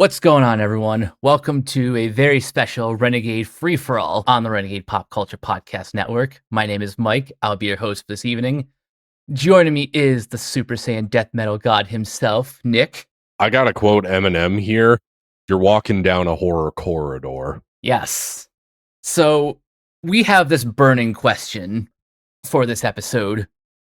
What's going on, everyone? Welcome to a very special Renegade Free For All on the Renegade Pop Culture Podcast Network. My name is Mike. I'll be your host this evening. Joining me is the Super Saiyan death metal god himself, Nick. I gotta quote Eminem here. You're walking down a horror corridor. Yes. So, we have this burning question for this episode.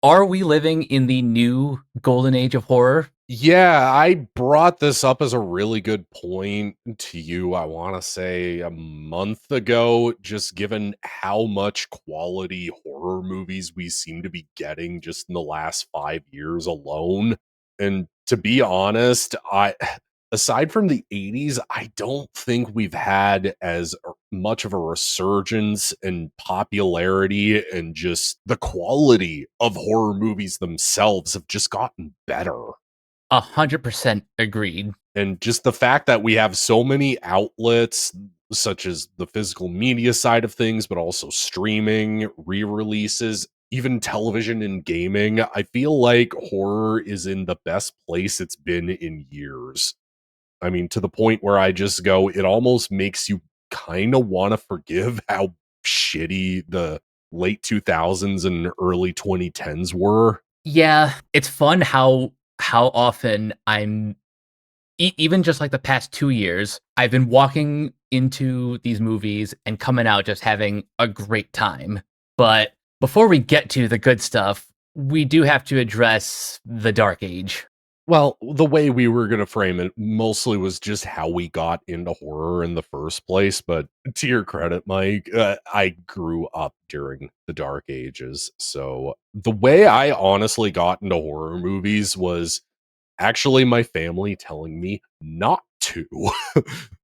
Are we living in the new golden age of horror? Yeah, I brought this up as a really good point to you, I want to say a month ago, just given how much quality horror movies we seem to be getting just in the last 5 years alone. And to be honest, aside from the 80s, I don't think we've had as much of a resurgence in popularity, and just the quality of horror movies themselves have just gotten better. 100% agreed. And just the fact that we have so many outlets, such as the physical media side of things, but also streaming, re-releases, even television and gaming, I feel like horror is in the best place it's been in years. I mean, to the point where I just go, it almost makes you kind of want to forgive how shitty the late 2000s and early 2010s were. Yeah, it's fun how often I'm even just like the past 2 years, I've been walking into these movies and coming out just having a great time. But before we get to the good stuff, we do have to address the Dark Age. Well, the way we were going to frame it mostly was just how we got into horror in the first place. But to your credit, Mike, I grew up during the Dark Ages. So the way I honestly got into horror movies was actually my family telling me not to,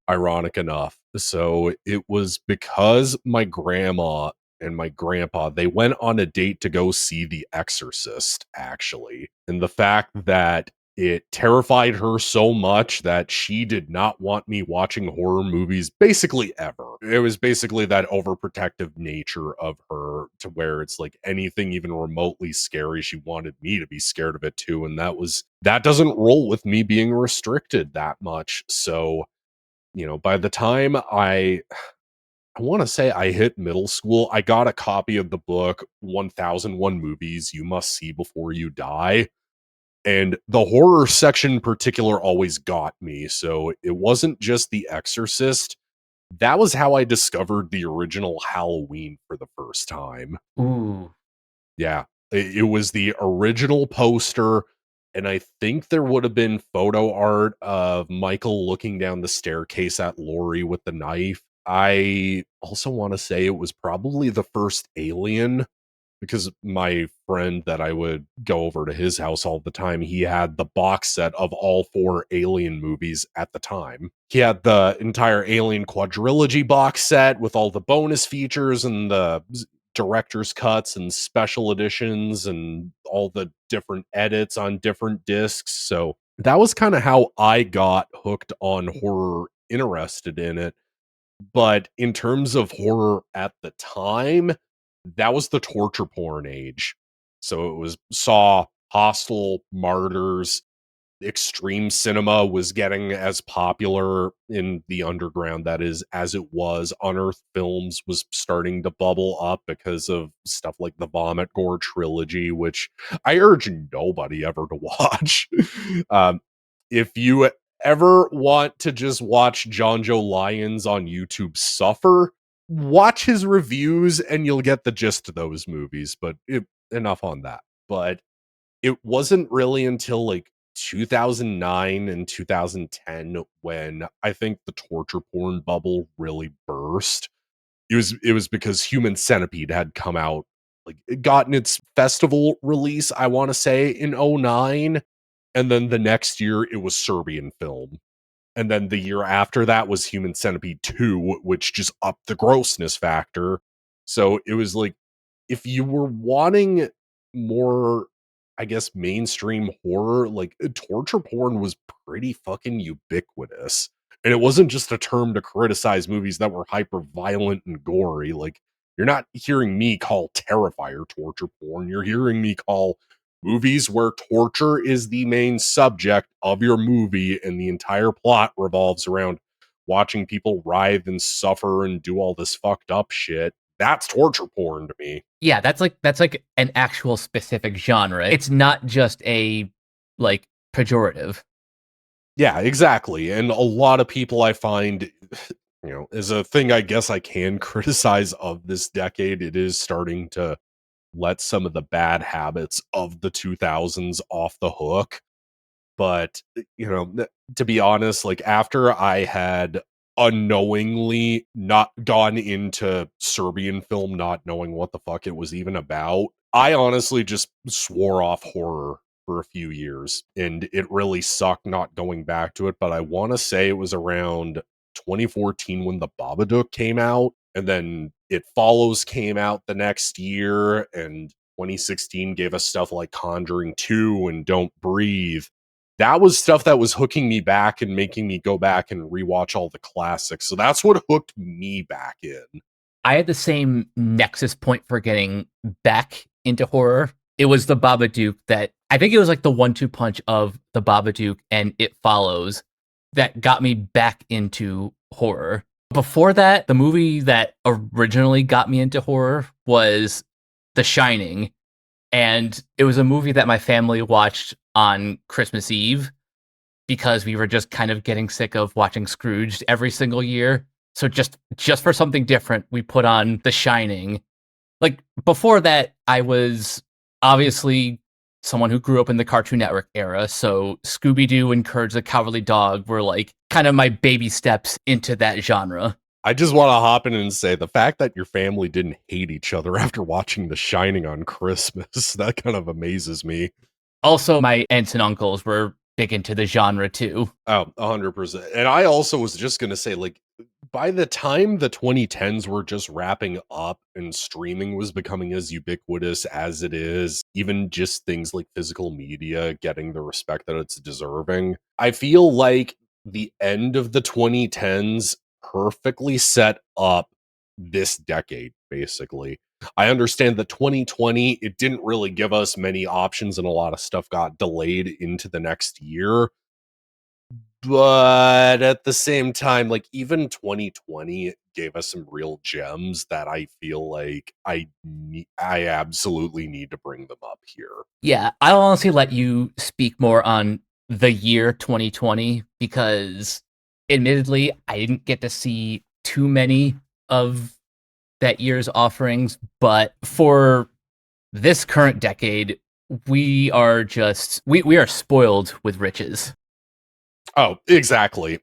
ironic enough. So it was because my grandma and my grandpa, they went on a date to go see The Exorcist, actually. And the fact that it terrified her so much that she did not want me watching horror movies basically ever. It was basically that overprotective nature of her, to where it's like anything even remotely scary, she wanted me to be scared of it too. And that doesn't roll with me being restricted that much. So, by the time I want to say I hit middle school, I got a copy of the book 1001 Movies You Must See Before You Die. And the horror section in particular always got me. So it wasn't just The Exorcist. That was how I discovered the original Halloween for the first time. Ooh. Yeah, it was the original poster. And I think there would have been photo art of Michael looking down the staircase at Laurie with the knife. I also want to say it was probably the first Alien, because my friend that I would go over to his house all the time, he had the box set of all four Alien movies at the time. He had the entire Alien quadrilogy box set with all the bonus features and the director's cuts and special editions and all the different edits on different discs. So that was kind of how I got hooked on horror, interested in it. But in terms of horror at the time, that was the torture porn age. So it was Saw, Hostel, Martyrs. Extreme cinema was getting as popular in the underground, that is, as it was. Unearthed Films was starting to bubble up because of stuff like the Vomit Gore trilogy, which I urge nobody ever to watch. um, if you ever want to just watch John Joe Lyons on YouTube suffer, watch his reviews and you'll get the gist of those movies. But enough on that. But it wasn't really until like 2009 and 2010 when I think the torture porn bubble really burst. It was because Human Centipede had come out, like it gotten its festival release, I want to say in '09, and then the next year it was Serbian Film. And then the year after that was Human Centipede 2, which just upped the grossness factor. So it was like, if you were wanting more, I guess, mainstream horror, like torture porn was pretty fucking ubiquitous. And it wasn't just a term to criticize movies that were hyper violent and gory. Like, you're not hearing me call Terrifier torture porn. You're hearing me call Movies where torture is the main subject of your movie and the entire plot revolves around watching people writhe and suffer and do all this fucked up shit. That's torture porn to me. Yeah, that's like an actual specific genre. It's not just a like pejorative. Yeah, exactly. And a lot of people I find, is a thing I guess I can criticize of this decade. It is starting to let some of the bad habits of the 2000s off the hook. But, to be honest, like after I had unknowingly not gone into Serbian film, not knowing what the fuck it was even about, I honestly just swore off horror for a few years and it really sucked not going back to it. But I want to say it was around 2014 when The Babadook came out, and then It Follows came out the next year, and 2016 gave us stuff like Conjuring 2 and Don't Breathe. That was stuff that was hooking me back and making me go back and rewatch all the classics. So that's what hooked me back in. I had the same nexus point for getting back into horror. It was the Babadook that I think it was like the 1-2 punch of the Babadook and It Follows that got me back into horror. Before that, the movie that originally got me into horror was The Shining. And it was a movie that my family watched on Christmas Eve because we were just kind of getting sick of watching Scrooge every single year. So just for something different, we put on The Shining. Like before that, I was obviously someone who grew up in the Cartoon Network era, so Scooby-Doo and Courage the Cowardly Dog were like kind of my baby steps into that genre. I just want to hop in and say the fact that your family didn't hate each other after watching The Shining on Christmas, that kind of amazes me. Also, my aunts and uncles were big into the genre too. Oh, 100%. And I also was just going to say, like, by the time the 2010s were just wrapping up and streaming was becoming as ubiquitous as it is, even just things like physical media getting the respect that it's deserving, I feel like the end of the 2010s perfectly set up this decade, basically. I understand that 2020, it didn't really give us many options and a lot of stuff got delayed into the next year. But at the same time, like even 2020 gave us some real gems that I feel like I absolutely need to bring them up here. Yeah, I'll honestly let you speak more on the year 2020 because admittedly, I didn't get to see too many of that year's offerings, but for this current decade, we are spoiled with riches. Oh, exactly.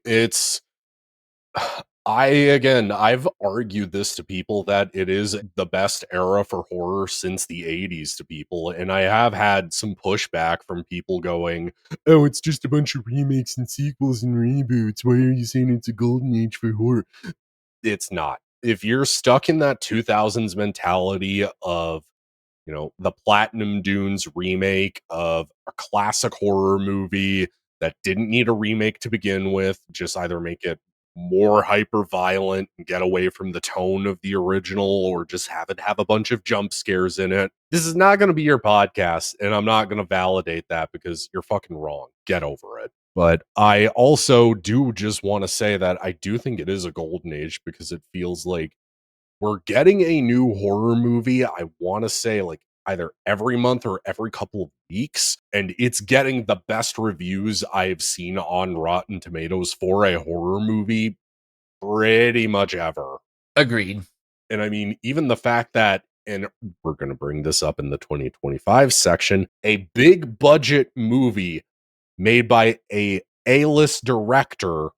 I've argued this to people that it is the best era for horror since the 80s to people, and I have had some pushback from people going, "Oh, it's just a bunch of remakes and sequels and reboots. Why are you saying it's a golden age for horror?" It's not. If you're stuck in that 2000s mentality of, the Platinum Dunes remake of a classic horror movie that didn't need a remake to begin with, just either make it more hyper violent and get away from the tone of the original, or just have it have a bunch of jump scares in it. This is not going to be your podcast, and I'm not going to validate that because you're fucking wrong. Get over it. But I also do just want to say that I do think it is a golden age because it feels like we're getting a new horror movie. I want to say like either every month or every couple of weeks, and it's getting the best reviews I've seen on Rotten Tomatoes for a horror movie pretty much ever. Agreed. And I mean, even the fact that, and we're going to bring this up in the 2025 section, a big budget movie made by a A-list director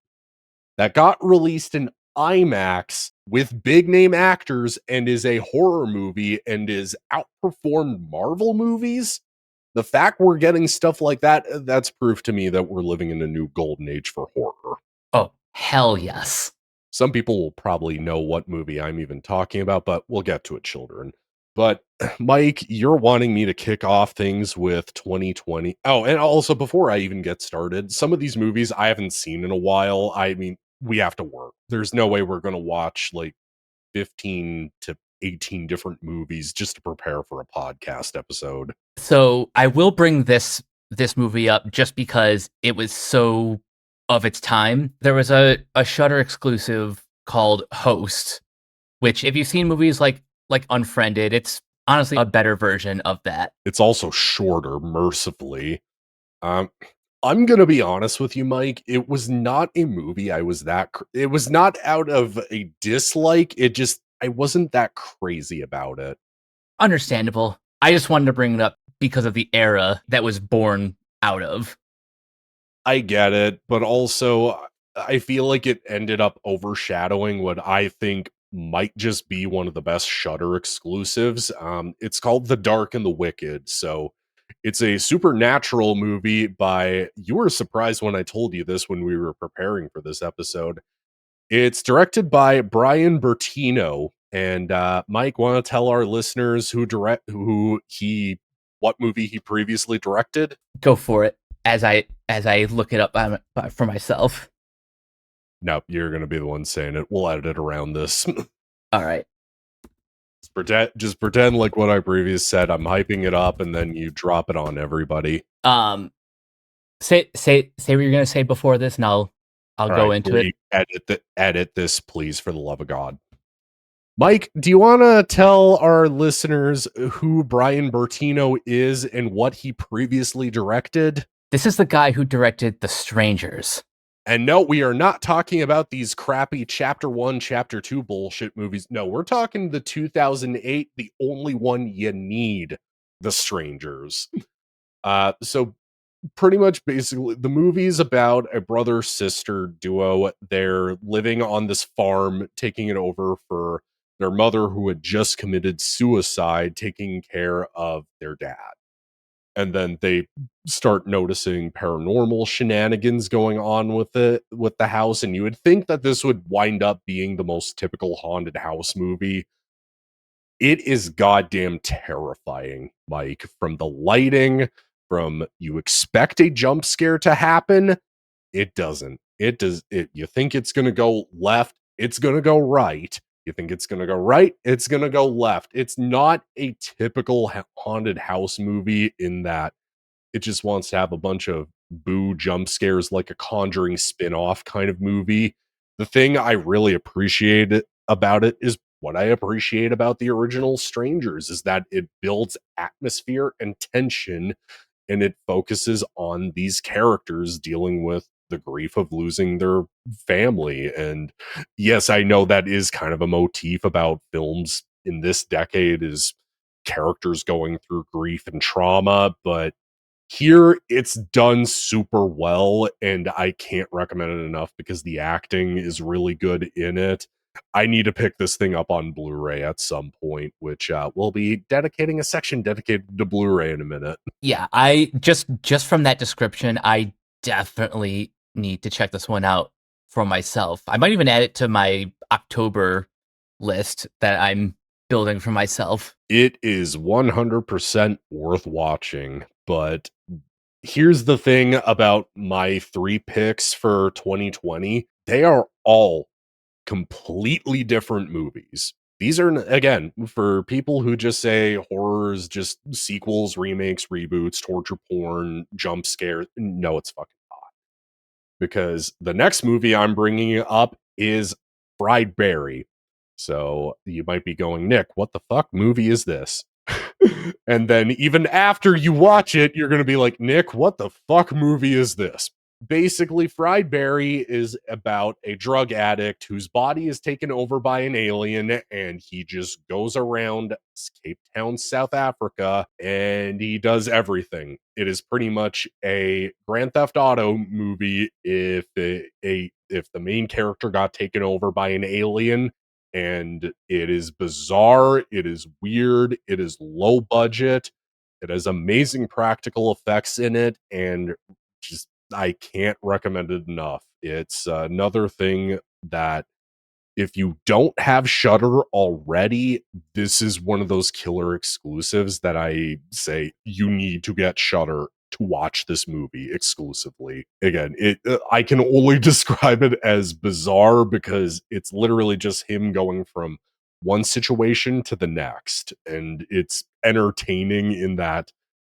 that got released in IMAX with big name actors and is a horror movie and is outperformed Marvel movies. The fact we're getting stuff like that, that's proof to me that we're living in a new golden age for horror. Oh, hell yes. Some people will probably know what movie I'm even talking about, but we'll get to it, children. But Mike, you're wanting me to kick off things with 2020. Oh, and also before I even get started, some of these movies I haven't seen in a while. I mean, we have to work. There's no way we're going to watch like 15 to 18 different movies just to prepare for a podcast episode. So I will bring this movie up just because it was so of its time. There was a Shudder exclusive called Host, which if you've seen movies like Unfriended, it's honestly a better version of that. It's also shorter, mercifully. Um, I'm gonna be honest with you, Mike. It was not a movie I was it was not out of a dislike. It just I wasn't that crazy about it. Understandable. I just wanted to bring it up because of the era that was born out of. I get it, but also I feel like it ended up overshadowing what I think might just be one of the best Shudder exclusives. It's called The Dark and the Wicked. So it's a supernatural movie by, you were surprised when I told you this when we were preparing for this episode. It's directed by Brian Bertino. And Mike, want to tell our listeners what movie he previously directed? Go for it as I look it up for myself. Nope, you're going to be the one saying it. We'll edit around this. All right. Just pretend like what I previously said. I'm hyping it up, and then you drop it on everybody. Say what you're gonna say before this, and I'll All go right, into it. edit this, please, for the love of God. Mike, do you want to tell our listeners who Brian Bertino is and what he previously directed? This is the guy who directed The Strangers. And no, we are not talking about these crappy chapter 1, chapter 2 bullshit movies. No, we're talking the 2008, the only one you need, The Strangers. So pretty much basically the movie's about a brother sister duo. They're living on this farm, taking it over for their mother who had just committed suicide, taking care of their dad. And then they start noticing paranormal shenanigans going on with the house, and you would think that this would wind up being the most typical haunted house movie. It is goddamn terrifying, Mike, from the lighting, from you expect a jump scare to happen, it doesn't. It does it. You think it's going to go left, it's going to go right. You think it's going to go right, it's going to go left. It's not a typical haunted house movie in that it just wants to have a bunch of boo jump scares like a Conjuring spin-off kind of movie. The thing I really appreciate about it is what I appreciate about the original Strangers is that it builds atmosphere and tension, and it focuses on these characters dealing with the grief of losing their family. And yes, I know that is kind of a motif about films in this decade, is characters going through grief and trauma, but here it's done super well, and I can't recommend it enough because the acting is really good in it. I need to pick this thing up on Blu-ray at some point, which we'll be dedicating a section dedicated to Blu-ray in a minute. Yeah, I just from that description, I definitely need to check this one out for myself. I might even add it to my October list that I'm building for myself. It is 100% worth watching, but here's the thing about my 3 picks for 2020. They are all completely different movies. These are, again, for people who just say horrors, just sequels, remakes, reboots, torture porn, jump scares. No, it's fucking not. Because the next movie I'm bringing up is Fried Berry. So you might be going, Nick, what the fuck movie is this? And then even after you watch it, you're going to be like, Nick, what the fuck movie is this? Basically, Fried Berry is about a drug addict whose body is taken over by an alien, and he just goes around Cape Town, South Africa, and he does everything. It is pretty much a Grand Theft Auto movie if if the main character got taken over by an alien, and it is bizarre, it is weird, it is low budget, it has amazing practical effects in it, and just I can't recommend it enough. It's another thing that if you don't have Shudder already, this is one of those killer exclusives that I say you need to get Shudder to watch this movie exclusively. Again, I can only describe it as bizarre because it's literally just him going from one situation to the next. And it's entertaining in that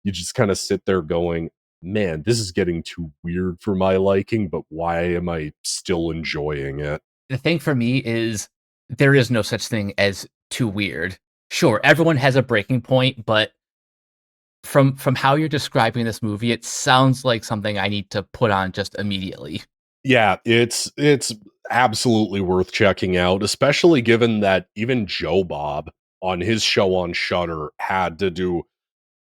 you just kind of sit there going, man, this is getting too weird for my liking, but why am I still enjoying it? The thing for me is there is no such thing as too weird. Sure, everyone has a breaking point, but from how you're describing this movie, it sounds like something I need to put on just immediately. Yeah, it's absolutely worth checking out, especially given that even Joe Bob on his show on Shudder had to do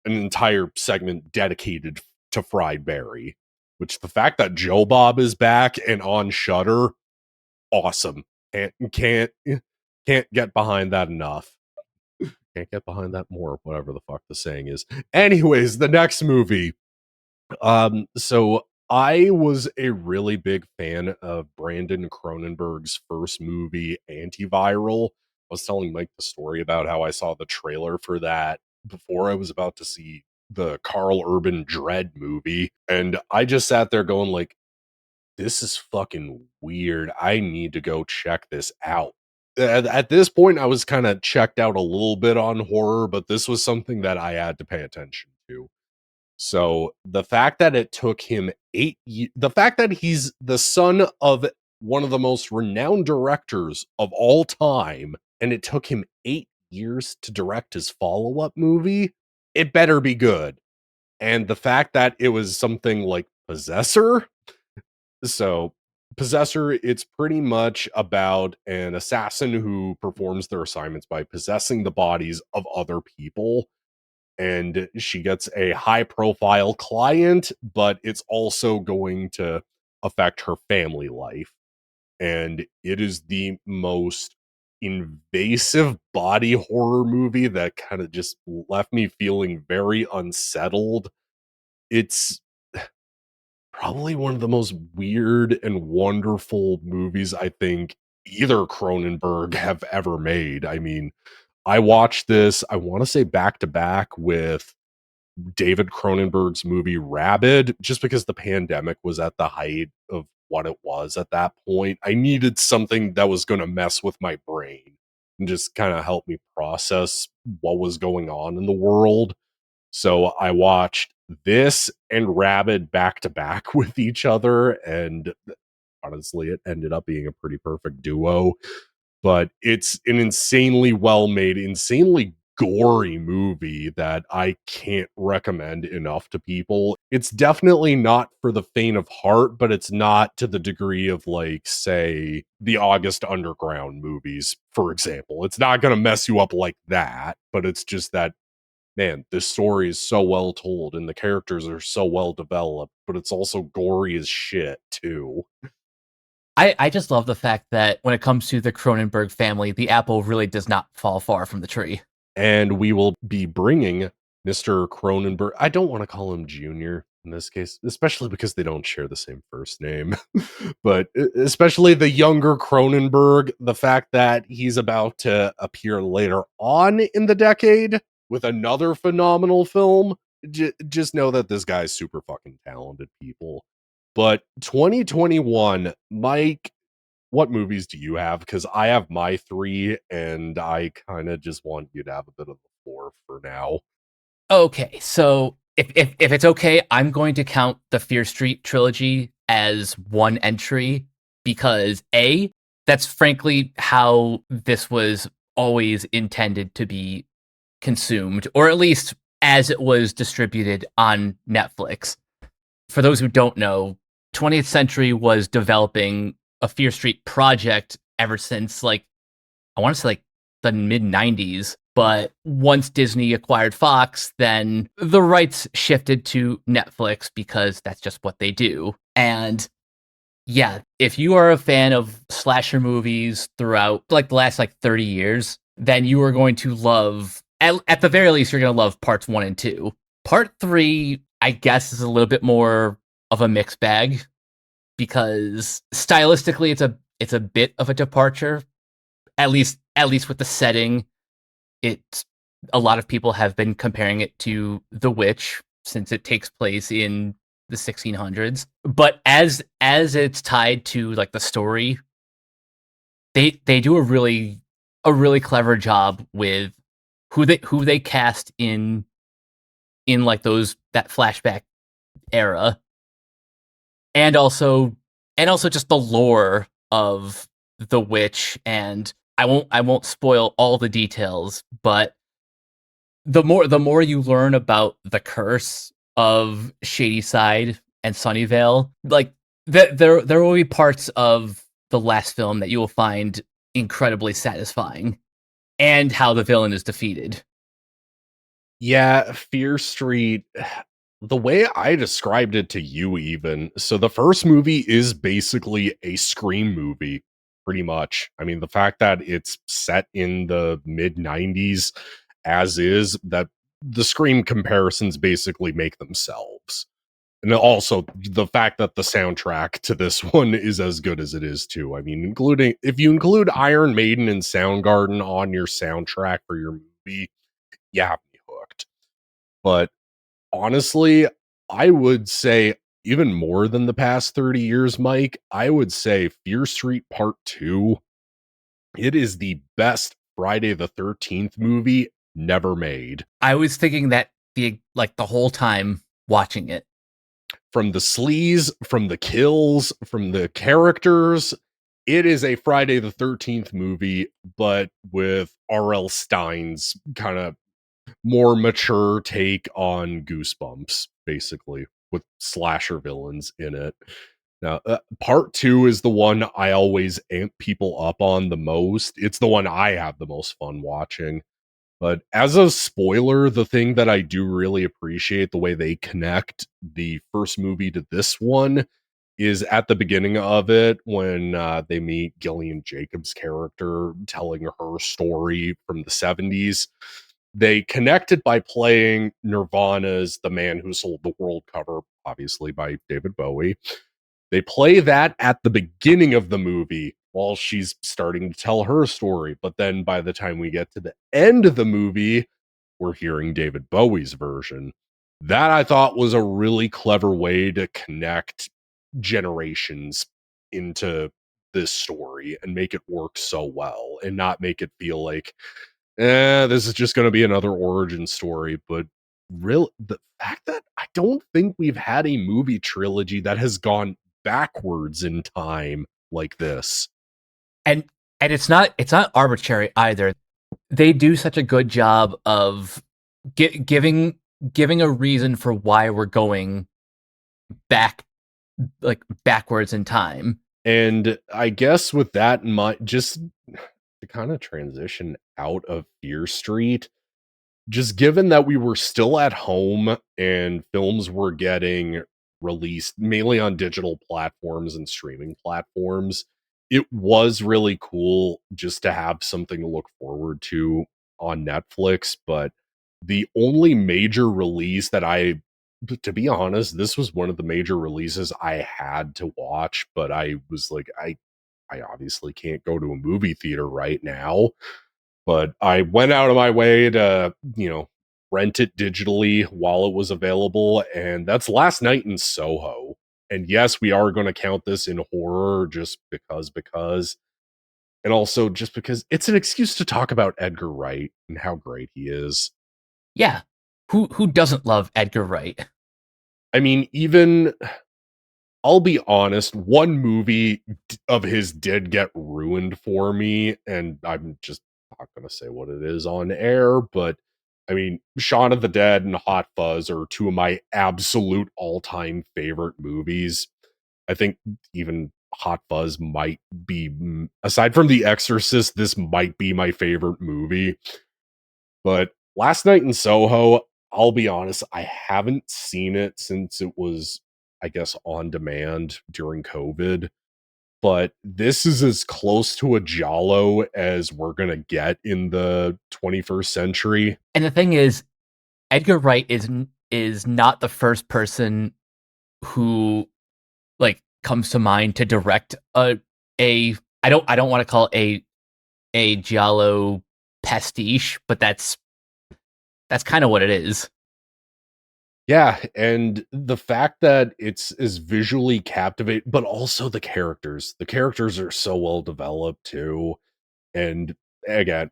an entire segment dedicated to Fried Berry, which the fact that Joe Bob is back and on Shudder, awesome. Can't get behind that enough. Can't get behind that more, whatever the fuck the saying is. Anyways, the next movie. So I was a really big fan of Brandon Cronenberg's first movie, Antiviral. I was telling Mike the story about how I saw the trailer for that before I was about to see the Carl Urban Dread movie. And I just sat there going like, this is fucking weird. I need to go check this out. At this point, I was kind of checked out a little bit on horror, but this was something that I had to pay attention to. So the fact that it took him the fact that he's the son of one of the most renowned directors of all time, and it took him 8 years to direct his follow-up movie, it better be good. And the fact that it was something like Possessor, so Possessor, it's pretty much about an assassin who performs their assignments by possessing the bodies of other people, and she gets a high profile client, but it's also going to affect her family life. And it is the most invasive body horror movie that kind of just left me feeling very unsettled. It's probably one of the most weird and wonderful movies I think either Cronenberg have ever made. I mean, I watched this, I want to say back to back with David Cronenberg's movie Rabid, just because the pandemic was at the height of what it was at that point. I needed something that was going to mess with my brain and just kind of help me process what was going on in the world. So I watched this and Rabid back to back with each other, and honestly, it ended up being a pretty perfect duo. But it's an insanely well made, insanely gory movie that I can't recommend enough to people. It's definitely not for the faint of heart, but it's not to the degree of, like, say, the August Underground movies, for example. It's not going to mess you up like that, but it's just that, man, this story is so well told and the characters are so well developed, but it's also gory as shit, too. I just love the fact that when it comes to the Cronenberg family, the apple really does not fall far from the tree. And we will be bringing Mr. Cronenberg. I don't want to call him Junior in this case, especially because they don't share the same first name. But especially the younger Cronenberg, the fact that he's about to appear later on in the decade with another phenomenal film, just know that this guy's super fucking talented, people. But 2021, Mike, what movies do you have? Because I have my three, and I kind of just want you to have a bit of the floor for now. Okay, so if it's okay, I'm going to count the Fear Street trilogy as one entry because A, that's frankly how this was always intended to be consumed, or at least as it was distributed on Netflix. For those who don't know, 20th Century was developing a Fear Street project ever since, like, I want to say like the mid 90s. But once Disney acquired Fox, then the rights shifted to Netflix because that's just what they do. And yeah, if you are a fan of slasher movies throughout like the last like 30 years, then you are going to love, at the very least, you're going to love parts 1 and 2. Part 3, I guess, is a little bit more of a mixed bag because stylistically it's a bit of a departure, at least with the setting. It's a lot of people have been comparing it to The Witch since it takes place in the 1600s. But as it's tied to like the story, they do a really a really clever job with who they cast in like those that flashback era, and also just the lore of the witch. And I won't spoil all the details, but the more you learn about the curse of Shadyside and Sunnyvale, like there will be parts of the last film that you will find incredibly satisfying, and how the villain is defeated. Yeah, Fear Street, the way I described it to you even, so the first movie is basically a Scream movie, pretty much. I mean, the fact that it's set in the mid-90s as is, that the Scream comparisons basically make themselves. And also the fact that the soundtrack to this one is as good as it is too. I mean, including if you include Iron Maiden and Soundgarden on your soundtrack for your movie, you have me hooked. But honestly, I would say even more than the past 30 years, Mike, I would say Fear Street Part 2, it is the best Friday the 13th movie never made. I was thinking that the whole time watching it. From the sleaze, from the kills, from the characters, it is a Friday the 13th movie, but with R.L. Stein's kind of more mature take on Goosebumps, basically, with slasher villains in it. Now, part two is the one I always amp people up on the most. It's the one I have the most fun watching. But as a spoiler, the thing that I do really appreciate the way they connect the first movie to this one is at the beginning of it when they meet Gillian Jacobs' character telling her story from the 70s. They connect it by playing Nirvana's The Man Who Sold the World cover, obviously by David Bowie. They play that at the beginning of the movie while she's starting to tell her story. But then by the time we get to the end of the movie, we're hearing David Bowie's version. That I thought was a really clever way to connect generations into this story and make it work so well and not make it feel like, this is just going to be another origin story. But real the fact that I don't think we've had a movie trilogy that has gone backwards in time like this. and and it's not arbitrary either. They do such a good job of giving a reason for why we're going back, like backwards in time. And I guess with that in mind, just to kind of transition out of Fear Street, just given that we were still at home and films were getting released mainly on digital platforms and streaming platforms, it was really cool just to have something to look forward to on Netflix. But the only major release that to be honest, this was one of the major releases I had to watch, but I was like, I obviously can't go to a movie theater right now, but I went out of my way to, rent it digitally while it was available. And that's Last Night in Soho. And yes, we are going to count this in horror just because, and also just because it's an excuse to talk about Edgar Wright and how great he is. Yeah, who doesn't love Edgar Wright? I mean, even I'll be honest, one movie of his did get ruined for me, and I'm just not going to say what it is on air, but I mean, Shaun of the Dead and Hot Fuzz are two of my absolute all-time favorite movies. I think even Hot Fuzz might be, aside from The Exorcist, this might be my favorite movie. But Last Night in Soho, I'll be honest, I haven't seen it since it was, I guess, on demand during COVID. But this is as close to a Giallo as we're going to get in the 21st century. And the thing is, Edgar Wright is not the first person who like comes to mind to direct a I don't want to call it a giallo pastiche, but that's kind of what it is. Yeah, and the fact that it's is visually captivating, but also the characters. The characters are so well developed too. And again,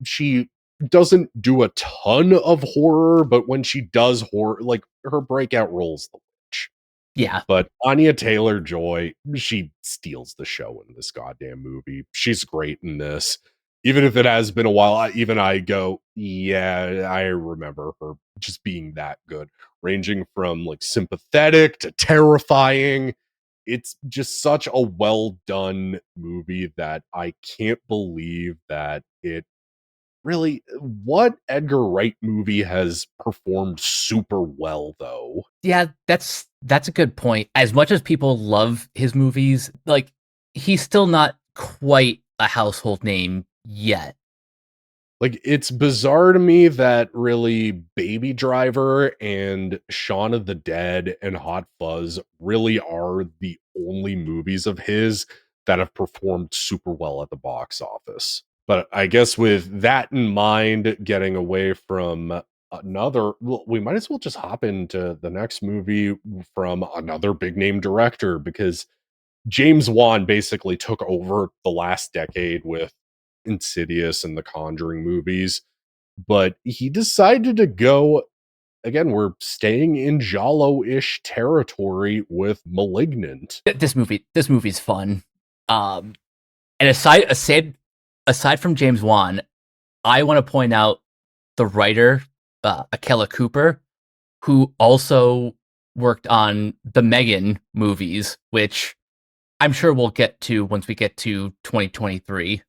she doesn't do a ton of horror, but when she does horror, like her breakout roles the witch. Yeah. But Anya Taylor-Joy, she steals the show in this goddamn movie. She's great in this. Even if it has been a while, even I go, yeah, I remember her just being that good, ranging from like sympathetic to terrifying. It's just such a well done movie that I can't believe that it really, what Edgar Wright movie has performed super well though? Yeah, that's a good point. As much as people love his movies, like he's still not quite a household name yet. Like, it's bizarre to me that really Baby Driver and Shaun of the Dead and Hot Fuzz really are the only movies of his that have performed super well at the box office. But I guess with that in mind, getting away from another, well, we might as well just hop into the next movie from another big name director, because James Wan basically took over the last decade with Insidious and the Conjuring movies, but he decided to go again. We're staying in Giallo-ish territory with Malignant. This movie's fun. Um, and aside from James Wan, I want to point out the writer, Akela Cooper, who also worked on the Megan movies, which I'm sure we'll get to once we get to 2023.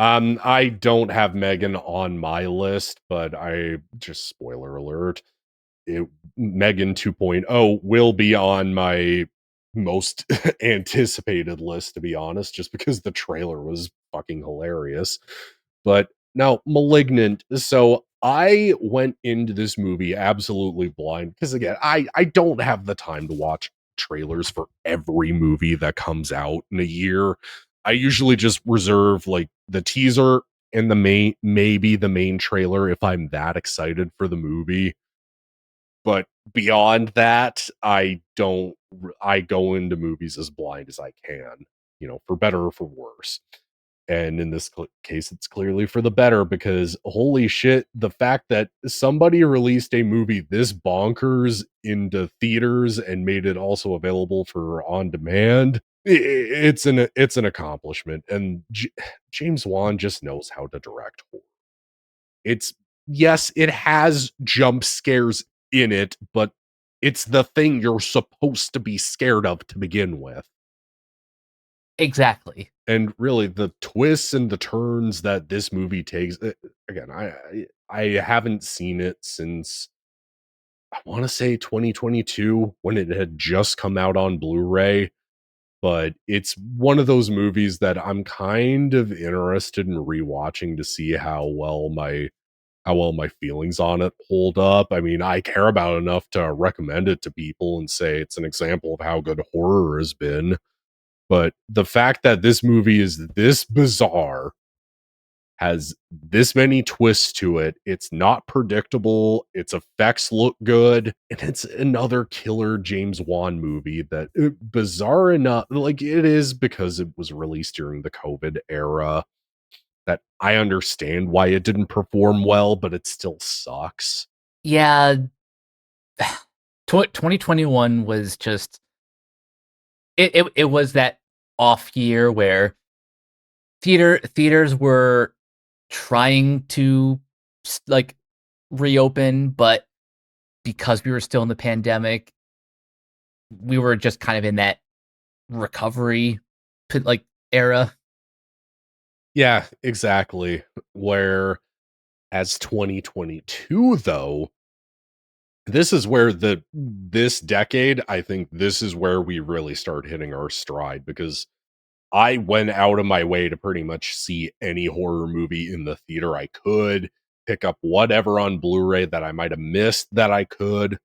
I don't have Megan on my list, but I just spoiler alert. It, Megan 2.0 will be on my most anticipated list, to be honest, just because the trailer was fucking hilarious. But now, Malignant. So I went into this movie absolutely blind because, again, I don't have the time to watch trailers for every movie that comes out in a year. I usually just reserve like the teaser and the maybe the main trailer if I'm that excited for the movie. But beyond that, I go into movies as blind as I can, for better or for worse. And in this case, it's clearly for the better, because holy shit, the fact that somebody released a movie this bonkers into theaters and made it also available for on demand, it's an accomplishment. And James Wan just knows how to direct horror. It's, yes, it has jump scares in it, but it's the thing you're supposed to be scared of to begin with. Exactly. And really, the twists and the turns that this movie takes, again, I haven't seen it since, I want to say 2022, when it had just come out on Blu-ray. But it's one of those movies that I'm kind of interested in rewatching to see how well my feelings on it hold up. I mean, I care about it enough to recommend it to people and say it's an example of how good horror has been. But the fact that this movie is this bizarre, has this many twists to it, it's not predictable, its effects look good, and it's another killer James Wan movie that, bizarre enough, like it is because it was released during the COVID era, that I understand why it didn't perform well, but it still sucks. Yeah, 2021 was just it was that off year where theaters were trying to like reopen, but because we were still in the pandemic, we were just kind of in that recovery like era. Yeah, exactly. Where as 2022 though, this is where this decade, I think this is where we really start hitting our stride, because I went out of my way to pretty much see any horror movie in the theater I could, pick up whatever on Blu-ray that I might have missed that I could.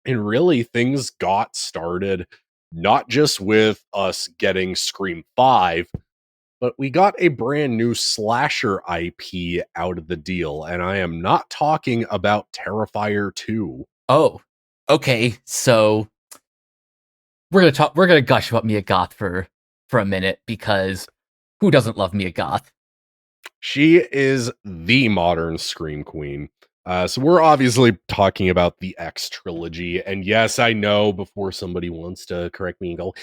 And really, things got started not just with us getting Scream 5, but we got a brand new slasher IP out of the deal. And I am not talking about Terrifier 2. Oh, okay. So we're gonna gush about Mia Goth for a minute because who doesn't love Mia Goth? She is the modern Scream Queen. So we're obviously talking about the X trilogy, and yes, I know before somebody wants to correct me and go,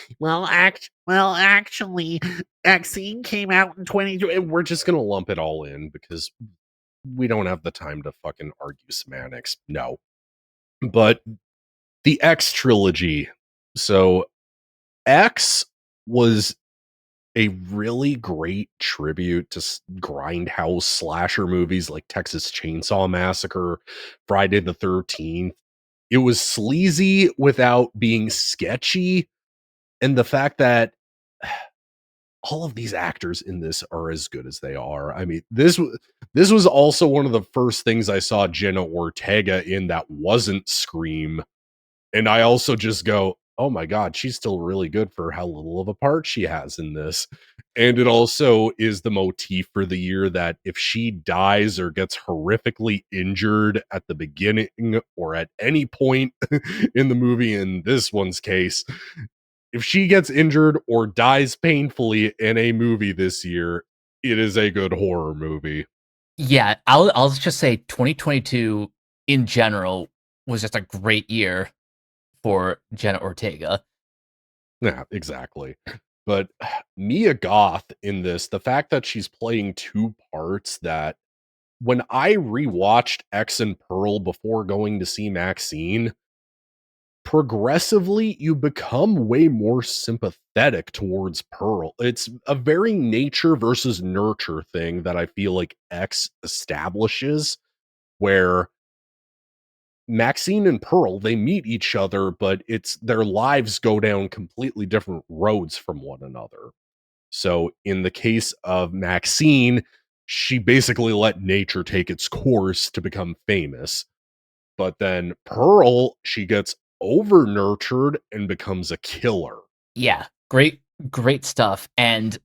actually, Vaccine came out in 2020. We're just gonna lump it all in because we don't have the time to fucking argue semantics. No, but the X trilogy. So X was a really great tribute to grindhouse slasher movies like Texas Chainsaw Massacre, Friday the 13th. It was sleazy without being sketchy, and the fact that all of these actors in this are as good as they are. I mean, this was also one of the first things I saw Jenna Ortega in that wasn't Scream. And I also just go, "Oh my god, she's still really good for how little of a part she has in this." And it also is the motif for the year that if she dies or gets horrifically injured at the beginning or at any point in the movie, in this one's case, if she gets injured or dies painfully in a movie this year, it is a good horror movie. Yeah, I'll just say 2022 in general was just a great year for Jenna Ortega. Yeah, exactly. But Mia Goth in this, the fact that she's playing two parts that when I rewatched X and Pearl before going to see Maxine, progressively you become way more sympathetic towards Pearl. It's a very nature versus nurture thing that I feel like X establishes where Maxine and Pearl, they meet each other, but it's their lives go down completely different roads from one another. So in the case of Maxine, she basically let nature take its course to become famous. But then Pearl, she gets over nurtured and becomes a killer. Yeah, great stuff. And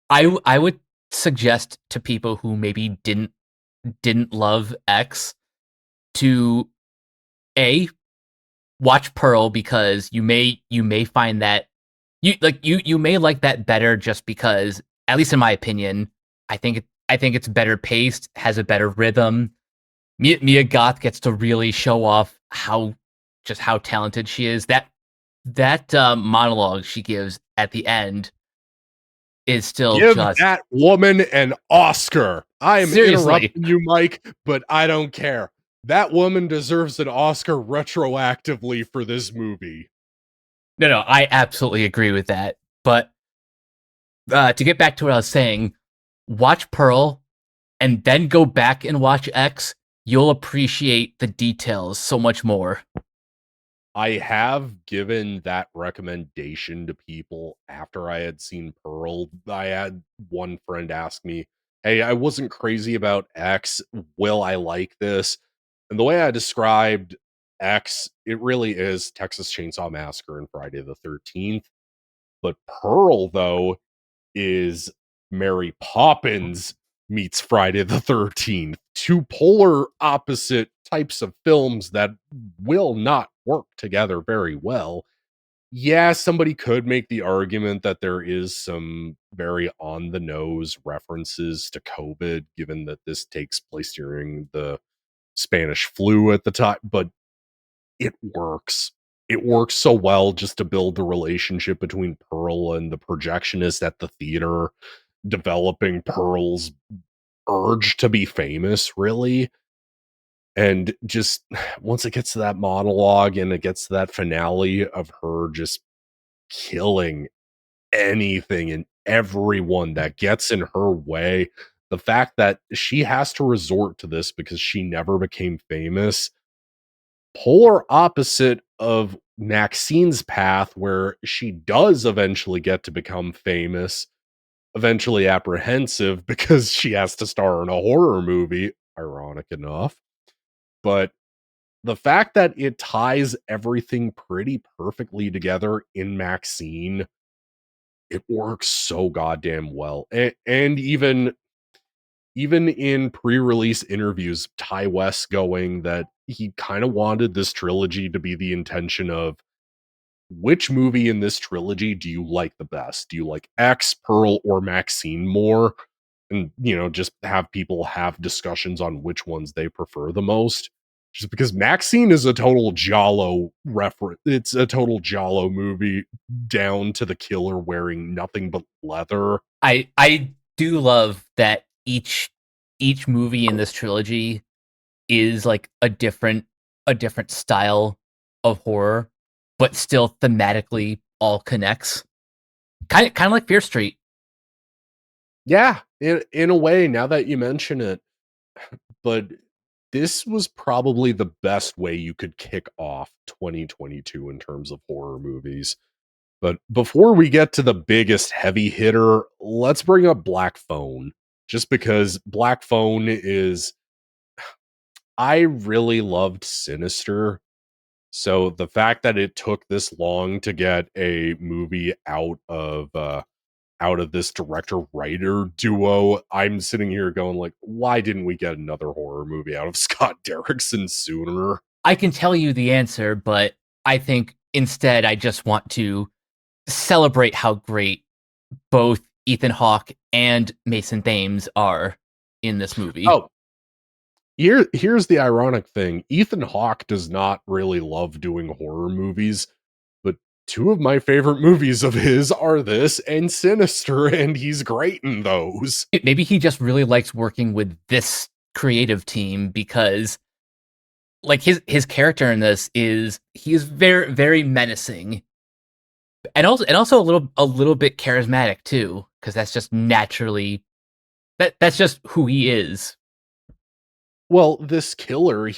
I would suggest to people who maybe didn't love X to a watch Pearl because you may find that you may like that better just because at least in my opinion I think it's better paced, has a better rhythm. Mia Goth gets to really show off how talented she is. That monologue she gives at the end is still Give just that woman an Oscar. I am seriously. interrupting you, Mike, but I don't care. That woman deserves an Oscar retroactively for this movie. No, I absolutely agree with that. But to get back to what I was saying, watch Pearl and then go back and watch X. You'll appreciate the details so much more. I have given that recommendation to people after I had seen Pearl. I had one friend ask me, "Hey, I wasn't crazy about X. Will I like this?" And the way I described X, it really is Texas Chainsaw Massacre and Friday the 13th. But Pearl, though, is Mary Poppins meets Friday the 13th. Two polar opposite types of films that will not work together very well. Yeah, somebody could make the argument that there is some very on the nose references to COVID, given that this takes place during the Spanish flu at the time, but it works. It works so well just to build the relationship between Pearl and the projectionist at the theater, developing Pearl's urge to be famous, really. And just once it gets to that monologue and it gets to that finale of her just killing anything and everyone that gets in her way, the fact that she has to resort to this because she never became famous, polar opposite of Maxine's path, where she does eventually get to become famous, eventually apprehensive because she has to star in a horror movie, ironic enough. But the fact that it ties everything pretty perfectly together in Maxine, it works so goddamn well. And even in pre-release interviews, Ty West going that he kind of wanted this trilogy to be the intention of which movie in this trilogy do you like the best? Do you like X, Pearl, or Maxine more? and just have people have discussions on which ones they prefer the most. Just because Maxine is a total Giallo reference. It's a total Giallo movie down to the killer wearing nothing but leather. I do love that each movie in this trilogy is like a different style of horror, but still thematically all connects. Kind of like Fear Street. Yeah, in a way, now that you mention it, but this was probably the best way you could kick off 2022 in terms of horror movies. But before we get to the biggest heavy hitter, let's bring up Black Phone. Just because Black Phone is, I really loved Sinister. So the fact that it took this long to get a movie out of this director writer duo, I'm sitting here going like, why didn't we get another horror movie out of Scott Derrickson sooner? I can tell you the answer, but I think instead I just want to celebrate how great both Ethan Hawke and Mason Thames are in this movie. Oh, here's the ironic thing. Ethan Hawke does not really love doing horror movies, but two of my favorite movies of his are this and Sinister, and he's great in those. Maybe he just really likes working with this creative team because like his character in this is he is very menacing and also a little bit charismatic too because that's just naturally that's just who he is. Well, this killer,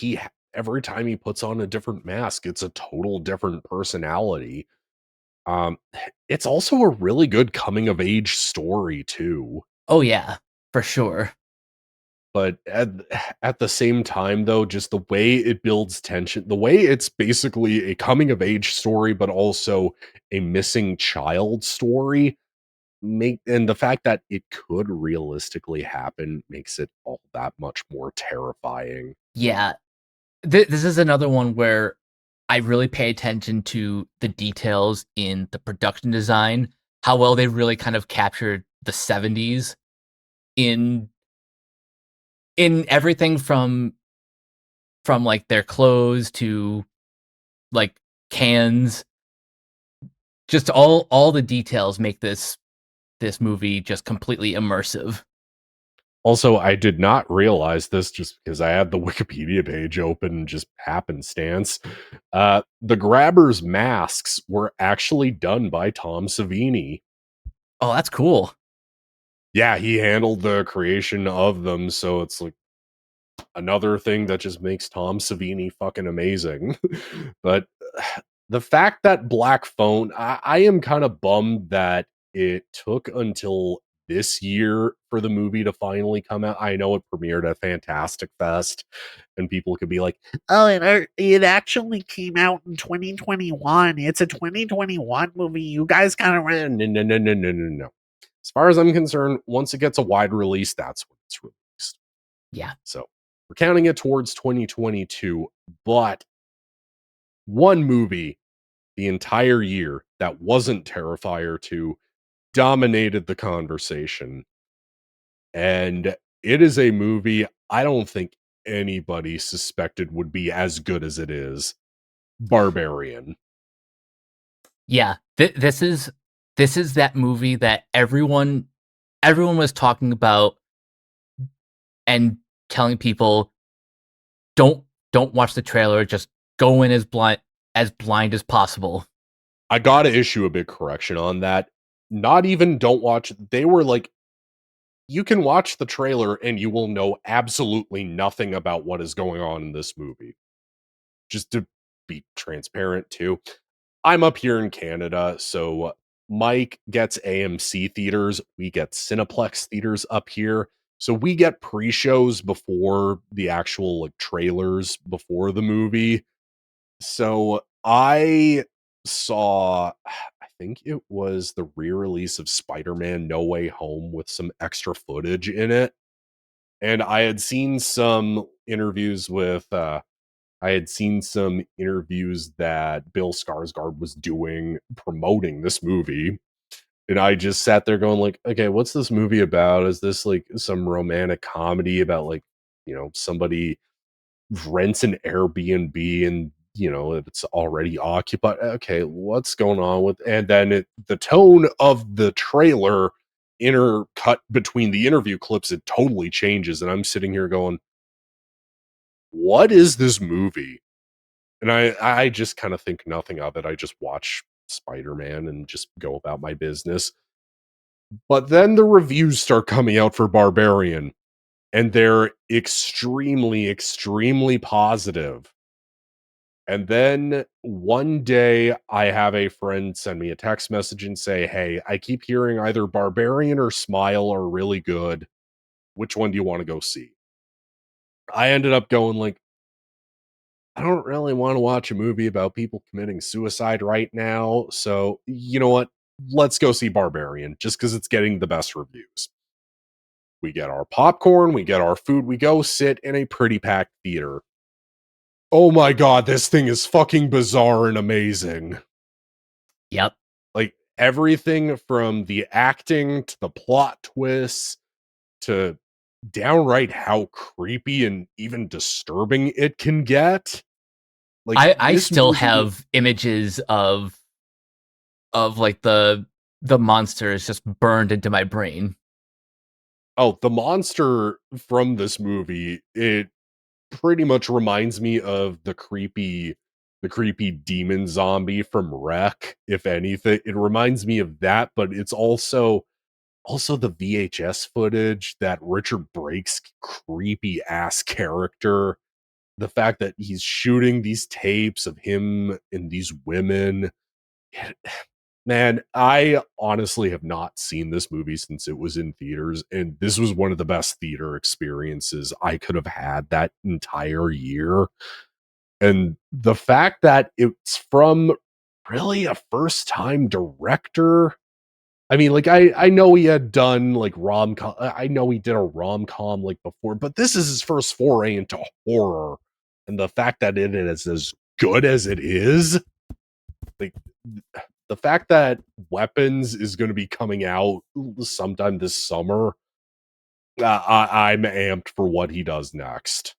every time he puts on a different mask, it's a total different personality. Um, it's also a really good coming of age story too. Oh yeah, for sure. But at the same time, though, just the way it builds tension, the way it's basically a coming of age story, but also a missing child story, and the fact that it could realistically happen makes it all that much more terrifying. Yeah, this is another one where I really pay attention to the details in the production design, how well they really kind of captured the 70s in everything from like their clothes to like cans. Just all the details make this movie just completely immersive. Also, I did not realize this just because I had the Wikipedia page open, just happenstance. The Grabbers masks were actually done by Tom Savini. Oh, that's cool. Yeah, he handled the creation of them, so it's like another thing that just makes Tom Savini fucking amazing. But the fact that Black Phone, I am kind of bummed that it took until this year for the movie to finally come out. I know it premiered at Fantastic Fest, and people could be like, "Oh, it actually came out in 2021. It's a 2021 movie. You guys kind of ran." No, no, no, no, no, no, no. As far as I'm concerned, once it gets a wide release, that's when it's released. Yeah. So we're counting it towards 2022, but one movie the entire year that wasn't Terrifier 2 dominated the conversation. And it is a movie I don't think anybody suspected would be as good as it is. Barbarian. Yeah. This is that movie that everyone was talking about and telling people don't watch the trailer, just go in as blind as possible. I gotta issue a big correction on that. Not even don't watch. They were like, you can watch the trailer and you will know absolutely nothing about what is going on in this movie. Just to be transparent too. I'm up here in Canada, so Mike gets AMC theaters, we get Cineplex theaters up here. So we get pre-shows before the actual like trailers before the movie. So I saw I think it was the re-release of Spider-Man No Way Home with some extra footage in it. And I had seen some interviews that Bill Skarsgård was doing promoting this movie. And I just sat there going like, okay, what's this movie about? Is this like some romantic comedy about like, somebody rents an Airbnb and if it's already occupied. Okay, what's going on with, and then the tone of the trailer intercut between the interview clips, it totally changes. And I'm sitting here going, what is this movie? And I just kind of think nothing of it. I just watch Spider-Man and just go about my business. But then the reviews start coming out for Barbarian, and they're extremely, extremely positive. And then one day I have a friend send me a text message and say, "Hey, I keep hearing either Barbarian or Smile are really good. Which one do you want to go see?" I ended up going like, I don't really want to watch a movie about people committing suicide right now. So, you know what? Let's go see Barbarian just because it's getting the best reviews. We get our popcorn, we get our food, we go sit in a pretty packed theater. Oh my god, this thing is fucking bizarre and amazing. Yep. Like everything from the acting to the plot twists to downright how creepy and even disturbing it can get. Like I this still movie. have images of like the monsters just burned into my brain. Oh, the monster from this movie, it pretty much reminds me of the creepy demon zombie from Wreck, if anything. It reminds me of that, but it's also the VHS footage, that Richard Brake's creepy ass character, the fact that he's shooting these tapes of him and these women. Man, I honestly have not seen this movie since it was in theaters, and this was one of the best theater experiences I could have had that entire year. And the fact that it's from really a first time director. I mean, like I know he had done like rom-com. I know he did a rom-com like before, but this is his first foray into horror. And the fact that it is as good as it is, like the fact that Weapons is going to be coming out sometime this summer, I'm amped for what he does next.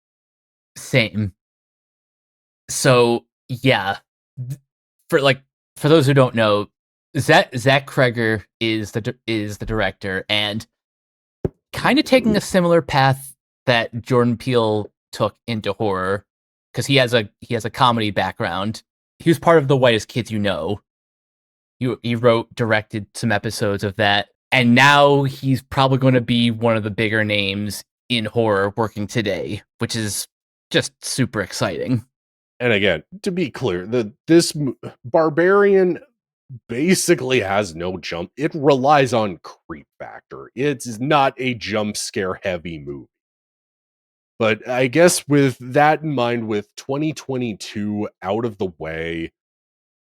Same. So yeah, for like for those who don't know, Zach Kreger is the director, and kind of taking a similar path that Jordan Peele took into horror, because he has a comedy background. He was part of The Whitest Kids You Know. He wrote, directed some episodes of that, and now he's probably going to be one of the bigger names in horror working today, which is just super exciting. And again, to be clear, this Barbarian basically has no jump. It relies on creep factor. It's not a jump scare heavy movie. But I guess with that in mind, with 2022 out of the way,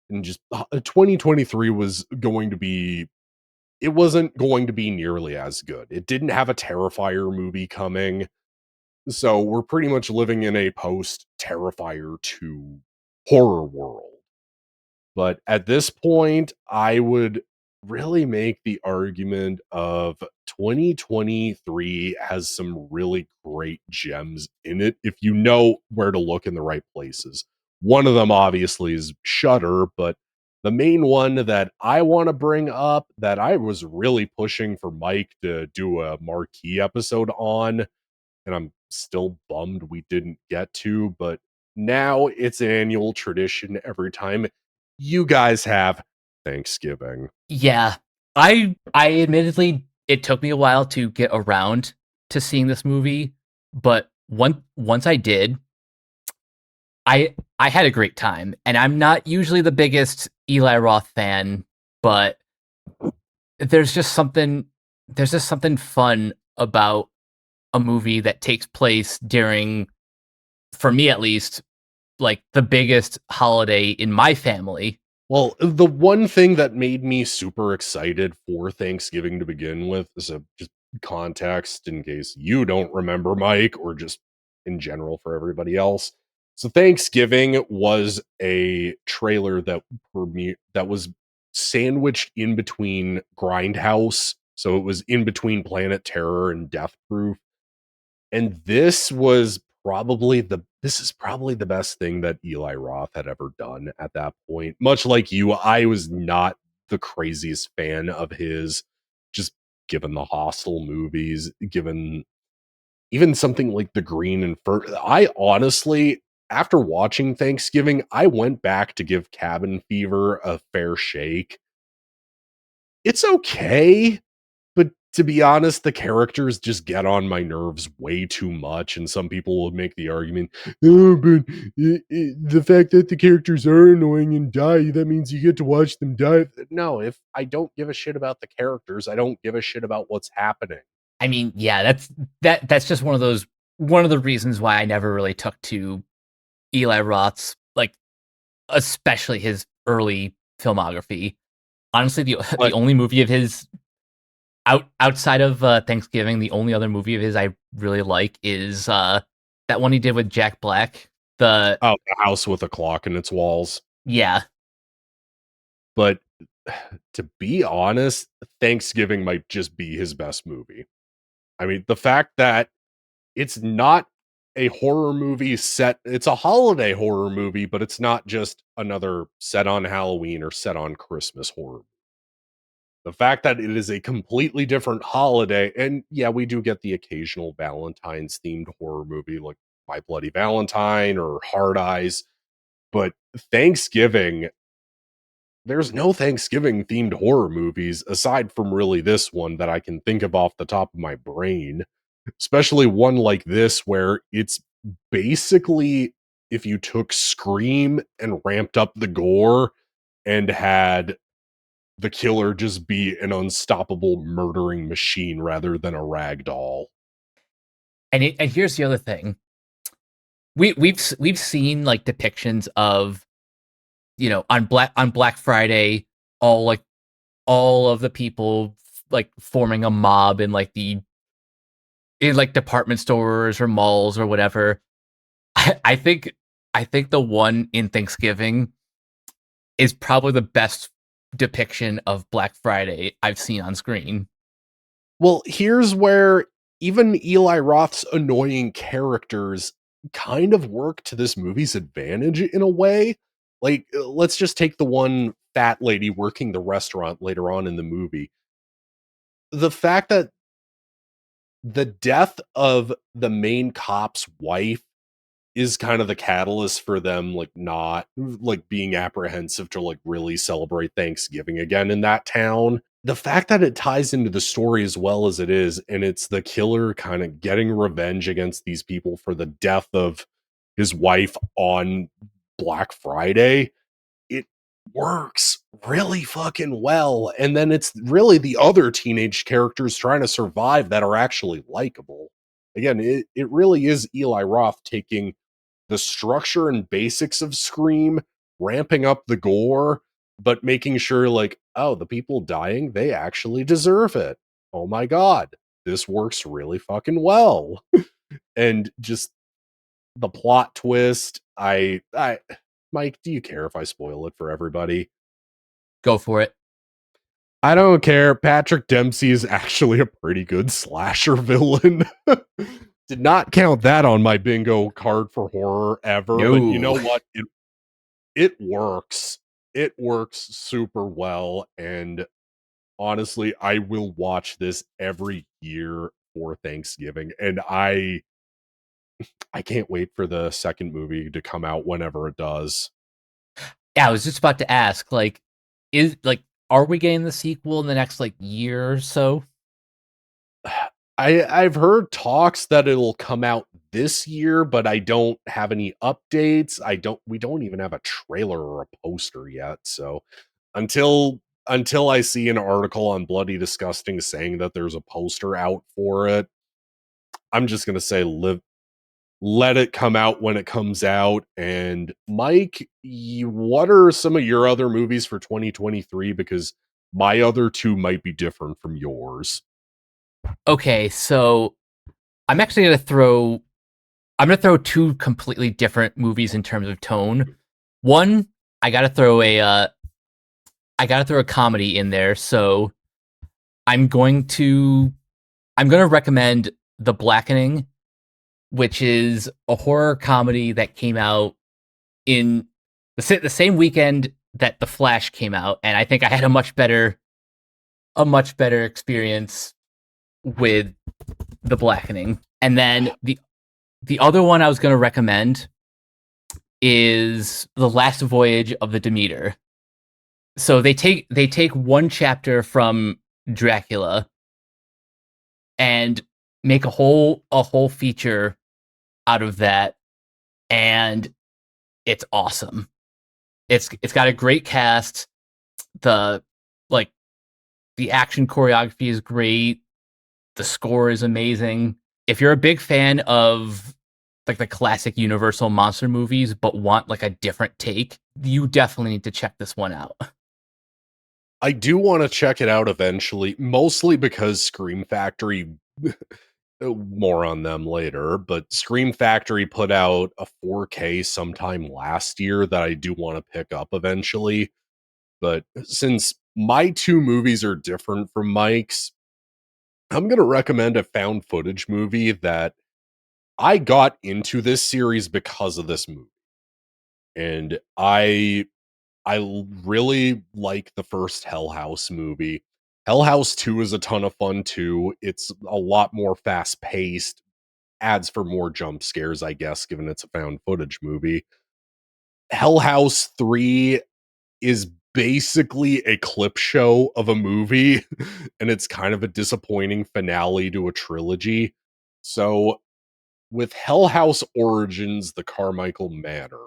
and just 2023 was going to be, it wasn't going to be nearly as good. It didn't have a Terrifier movie coming. So we're pretty much living in a post Terrifier 2 horror world. But at this point, I would really make the argument of 2023 has some really great gems in it if you know where to look in the right places. One of them obviously is Shudder, but the main one that I want to bring up that I was really pushing for Mike to do a Marquee episode on, and I'm still bummed we didn't get to, but now it's an annual tradition every time you guys have Thanksgiving. Yeah, I admittedly it took me a while to get around to seeing this movie, but once I did, I had a great time. And I'm not usually the biggest Eli Roth fan, but there's just something there's just something fun about a movie that takes place during, for me at least, like the biggest holiday in my family. Well, the one thing that made me super excited for Thanksgiving to begin with is a just context in case you don't remember, Mike, or just in general for everybody else. So Thanksgiving was a trailer that was sandwiched in between Grindhouse. So it was in between Planet Terror and Death Proof. And this is probably the best thing that Eli Roth had ever done at that point. Much like you, I was not the craziest fan of his, just given the Hostel movies, given even something like The Green Inferno. I honestly, after watching Thanksgiving, I went back to give Cabin Fever a fair shake. It's okay, but to be honest, the characters just get on my nerves way too much, and some people will make the argument, "Oh, but the fact that the characters are annoying and die, that means you get to watch them die." No, if I don't give a shit about the characters, I don't give a shit about what's happening. I mean, yeah, that's just one of the reasons why I never really took to Eli Roth's, like, especially his early filmography. Honestly, the But only movie of his outside of Thanksgiving, the only other movie of his I really like is that one he did with Jack Black. The oh, the house with a clock in its walls. Yeah, But to be honest, Thanksgiving might just be his best movie. I mean, the fact that it's not a horror movie set, it's a holiday horror movie, but it's not just another set on Halloween or set on Christmas horror. The fact that it is a completely different holiday, and yeah, we do get the occasional Valentine's themed horror movie like My Bloody Valentine or Hard Eyes, but Thanksgiving, there's no Thanksgiving themed horror movies aside from really this one that I can think of off the top of my brain, especially one like this where it's basically if you took Scream and ramped up the gore and had the killer just be an unstoppable murdering machine rather than a rag doll. and here's the other thing. We've seen like depictions of, on Black Friday, all like all of the people like forming a mob in like department stores or malls or whatever. I think the one in Thanksgiving is probably the best depiction of Black Friday I've seen on screen. Well, here's where even Eli Roth's annoying characters kind of work to this movie's advantage in a way. Like, let's just take the one fat lady working the restaurant later on in the movie. The fact that the death of the main cop's wife is kind of the catalyst for them like not like being apprehensive to like really celebrate Thanksgiving again in that town. The fact that it ties into the story as well as it is, and it's the killer kind of getting revenge against these people for the death of his wife on Black Friday, it works really fucking well. And then it's really the other teenage characters trying to survive that are actually likable. Again, it really is Eli Roth taking the structure and basics of Scream, ramping up the gore, but making sure, like, oh, the people dying, they actually deserve it. Oh my God, this works really fucking well. And just the plot twist, Mike, do you care if I spoil it for everybody? Go for it. I don't care. Patrick Dempsey is actually a pretty good slasher villain. Did not count that on my bingo card for horror ever, but you know No. what? It works. It works super well, and honestly, I will watch this every year for Thanksgiving, and I can't wait for the second movie to come out whenever it does. Yeah, I was just about to ask, like, is like, are we getting the sequel in the next like year or so? I've heard talks that it'll come out this year, but I don't have any updates. We don't even have a trailer or a poster yet. So until I see an article on Bloody Disgusting saying that there's a poster out for it, I'm just gonna say let it come out when it comes out. And Mike, what are some of your other movies for 2023? Because my other two might be different from yours. Okay, so I'm actually gonna throw two completely different movies in terms of tone. One, I gotta throw I gotta throw a comedy in there, so I'm going to I'm gonna recommend The Blackening, which is a horror comedy that came out in the same weekend that The Flash came out, and I think I had a much better experience with The Blackening. And then the other one I was going to recommend is The Last Voyage of the Demeter. So they take one chapter from Dracula and make a whole feature out of that, and it's awesome. It's got a great cast. The like the action choreography is great. The score is amazing. If you're a big fan of like the classic Universal monster movies but want like a different take, you definitely need to check this one out. I do want to check it out eventually, mostly because Scream Factory, more on them later, but Scream Factory put out a 4K sometime last year that I do want to pick up eventually. But since my two movies are different from Mike's, I'm going to recommend a found footage movie that I got into this series because of this movie. And really like the first Hell House movie. Hell House 2 is a ton of fun too. It's a lot more fast paced, adds for more jump scares, I guess, given it's a found footage movie. Hell House 3 is basically a clip show of a movie, and it's kind of a disappointing finale to a trilogy. So, with Hell House Origins, the Carmichael Manor,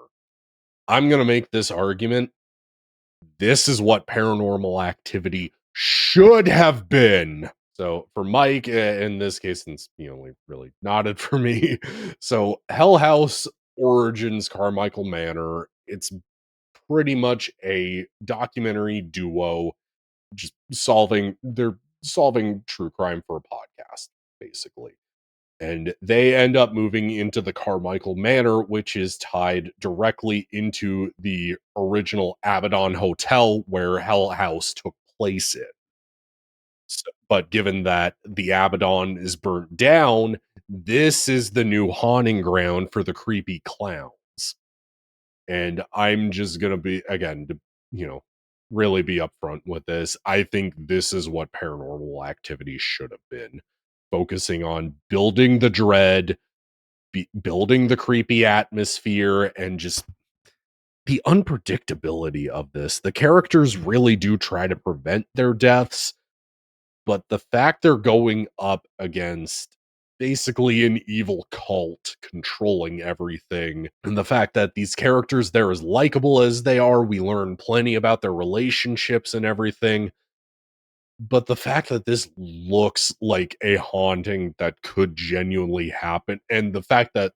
I'm going to make this argument. This is what Paranormal Activity should have been. So for Mike, in this case, since he only really nodded for me. So Hell House Origins Carmichael Manor, it's pretty much a documentary duo just they're solving true crime for a podcast, basically. And they end up moving into the Carmichael Manor, which is tied directly into the original Abaddon Hotel where Hell House took place in. But given that the Abaddon is burnt down, this is the new haunting ground for the creepy clowns. And I'm just going to be, again, you know, really be upfront with this. I think this is what Paranormal Activity should have been, focusing on building the dread, building the creepy atmosphere, and just the unpredictability of this. The characters really do try to prevent their deaths, but the fact they're going up against basically an evil cult controlling everything, and the fact that these characters, they're as likable as they are, we learn plenty about their relationships and everything, but the fact that this looks like a haunting that could genuinely happen, and the fact that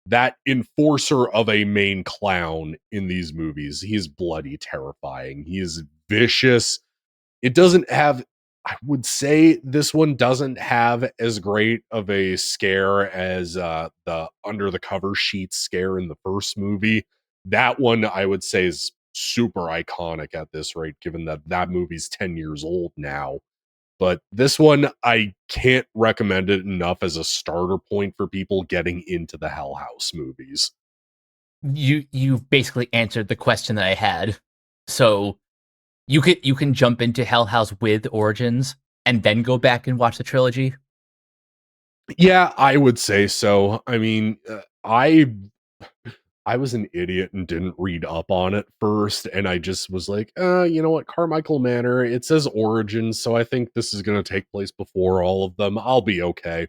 that enforcer of a main clown in these movies, he is bloody terrifying. He is vicious. It doesn't have, I would say this one doesn't have as great of a scare as the under the cover sheet scare in the first movie. That one I would say is super iconic at this rate, given that that movie's 10 years old now. But this one, I can't recommend it enough as a starter point for people getting into the Hell House movies. You basically answered the question that I had. So you can jump into Hell House with Origins and then go back and watch the trilogy. Yeah, I would say so. I mean, I was an idiot and didn't read up on it first, and I just was like, you know what, Carmichael Manor, it says Origins, so I think this is going to take place before all of them. I'll be okay.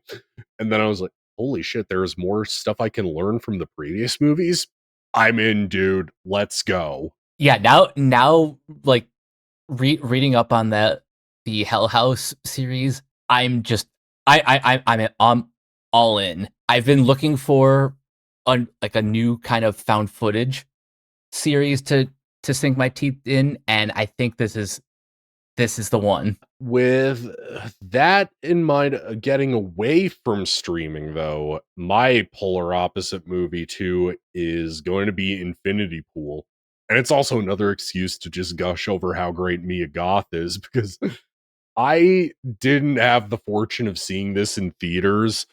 And then I was like, holy shit, there's more stuff I can learn from the previous movies. I'm in, dude. Let's go. Yeah, now like reading up on the Hell House series, I'm just I'm all in. I've been looking for a new kind of found footage series to sink my teeth in, and I think this is the one. With that in mind, getting away from streaming, though, my polar opposite movie too is going to be Infinity Pool. And it's also another excuse to just gush over how great Mia Goth is, because I didn't have the fortune of seeing this in theaters,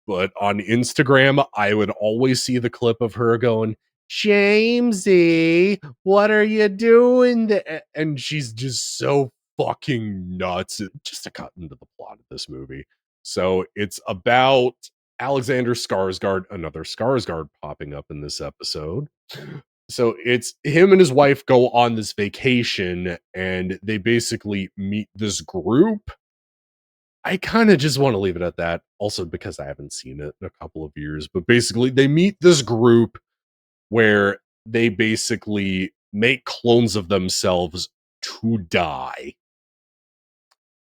but on Instagram, I would always see the clip of her going, "Jamesy, what are you doing there?" And she's just so fucking nuts. Just to cut into the plot of this movie. So it's about Alexander Skarsgård, another Skarsgård popping up in this episode. So it's him and his wife go on this vacation and they basically meet this group. I kind of just want to leave it at that. Also, because I haven't seen it in a couple of years, but basically, they meet this group where they basically make clones of themselves to die.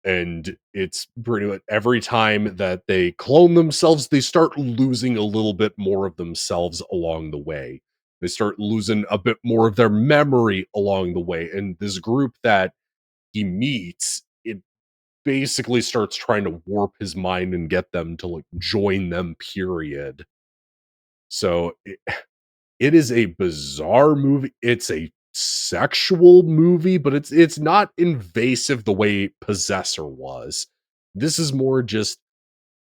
And it's pretty much every time that they clone themselves, they start losing a little bit more of themselves along the way. They start losing a bit more of their memory along the way. And this group that he meets, it basically starts trying to warp his mind and get them to like join them, period. So it is a bizarre movie. It's a sexual movie, but it's not invasive the way Possessor was. This is more just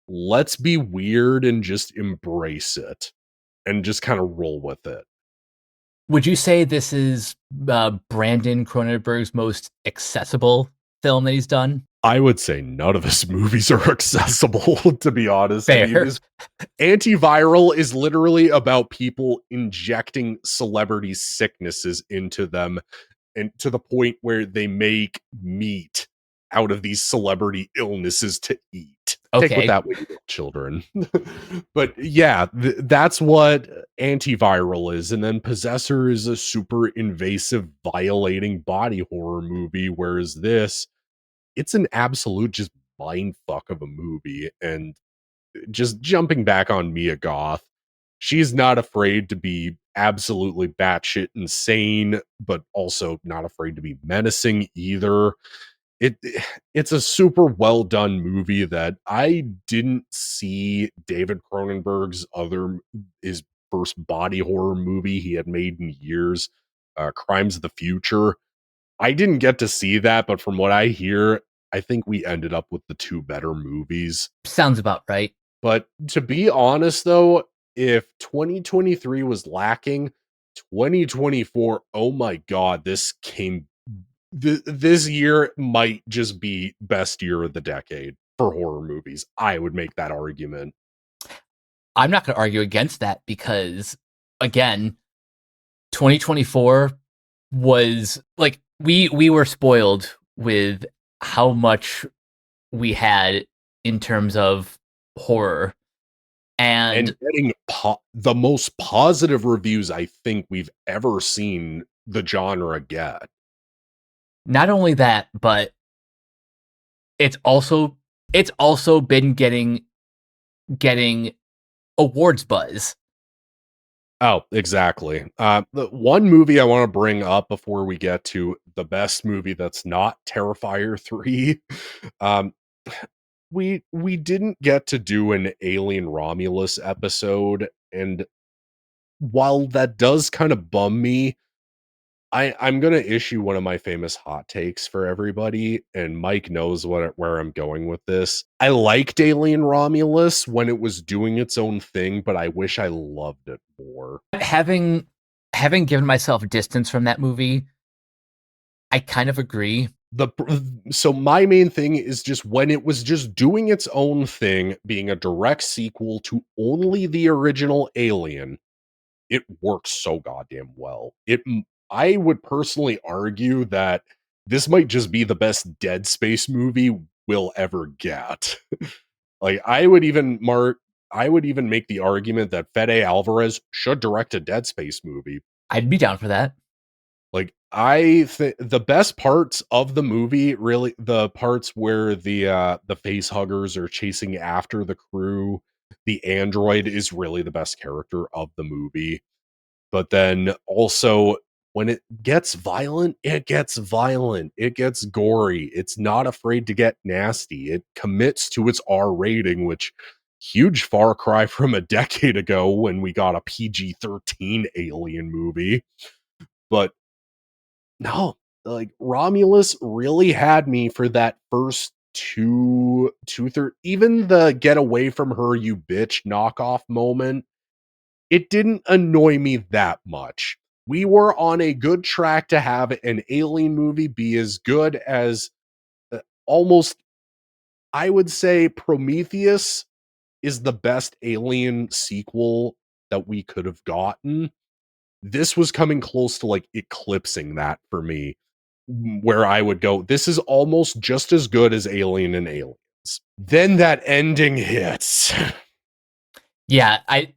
let's be weird and just embrace it and just kind of roll with it. Would you say this is Brandon Cronenberg's most accessible film that he's done? I would say none of his movies are accessible, to be honest. I mean, Fair. this Antiviral is literally about people injecting celebrity sicknesses into them, and to the point where they make meat out of these celebrity illnesses to eat. Take with Okay. that, with children. But yeah, that's what Antiviral is. And then Possessor is a super invasive, violating body horror movie, whereas this, it's an absolute just mind fuck of a movie. And just jumping back on Mia Goth, she's not afraid to be absolutely batshit insane, but also not afraid to be menacing either. It it's a super well done movie that I didn't see David Cronenberg's his first body horror movie he had made in years, Crimes of the Future. I didn't get to see that, but from what I hear, I think we ended up with the two better movies. Sounds about right. But to be honest, though, if 2023 was lacking, 2024, oh my God, this year might just be best year of the decade for horror movies. I would make that argument. I'm not going to argue against that because, again, 2024 was like we were spoiled with how much we had in terms of horror. And And getting the most positive reviews I think we've ever seen the genre get. not only that, but it's also been getting awards buzz. Oh, exactly. The one movie I want to bring up before we get to the best movie that's not Terrifier 3. Um, we didn't get to do an Alien Romulus episode, and while that does kind of bum me, I'm gonna issue one of my famous hot takes for everybody, and Mike knows where I'm going with this. I liked Alien Romulus when it was doing its own thing, but I wish I loved it more. Having given myself distance from that movie, I kind of agree. So my main thing is just when it was just doing its own thing, being a direct sequel to only the original Alien, it works so goddamn well. I would personally argue that this might just be the best Dead Space movie we'll ever get. Like I would even make the argument that Fede Alvarez should direct a Dead Space movie. I'd be down for that. Like I think the best parts of the movie, really the parts where the face huggers are chasing after the crew, the android is really the best character of the movie. But then also when it gets violent, it gets violent. It gets gory. It's not afraid to get nasty. It commits to its R rating, which huge far cry from a decade ago when we got a PG-13 alien movie. But No, like Romulus really had me for that first two third. Even the get away from her, you bitch knockoff moment, it didn't annoy me that much. We were on a good track to have an alien movie be as good as almost, I would say, Prometheus is the best alien sequel that we could have gotten. This was coming close to like eclipsing that for me, where I would go, this is almost just as good as Alien and Aliens. Then that ending hits. Yeah, I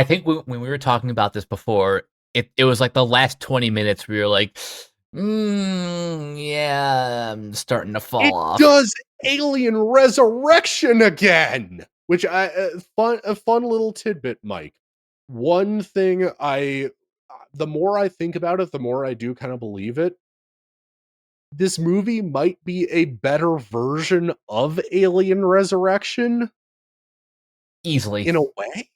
think when we were talking about this before, it was like the last 20 minutes we were like, yeah, I'm starting to fall It off. does Alien Resurrection again, which a fun little tidbit, Mike. One thing the more I think about it, the more I do kind of believe it. This movie might be a better version of Alien Resurrection Easily. in a way.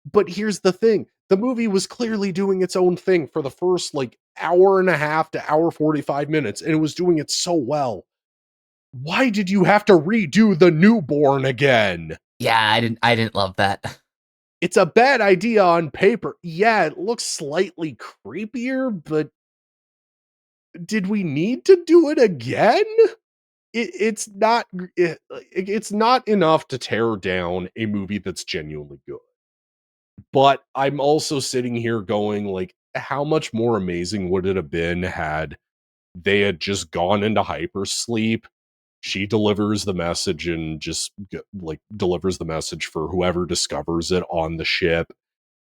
But here's the thing. The movie was clearly doing its own thing for the first like hour and a half to hour 45 minutes, and it was doing it so well. Why did you have to redo the newborn again? Yeah, I didn't love that. It's a bad idea on paper. Yeah, it looks slightly creepier, but did we need to do it again? It's not it's not enough to tear down a movie that's genuinely good. But I'm also sitting here going like, how much more amazing would it have been had they had just gone into hypersleep? She delivers the message and just like delivers the message for whoever discovers it on the ship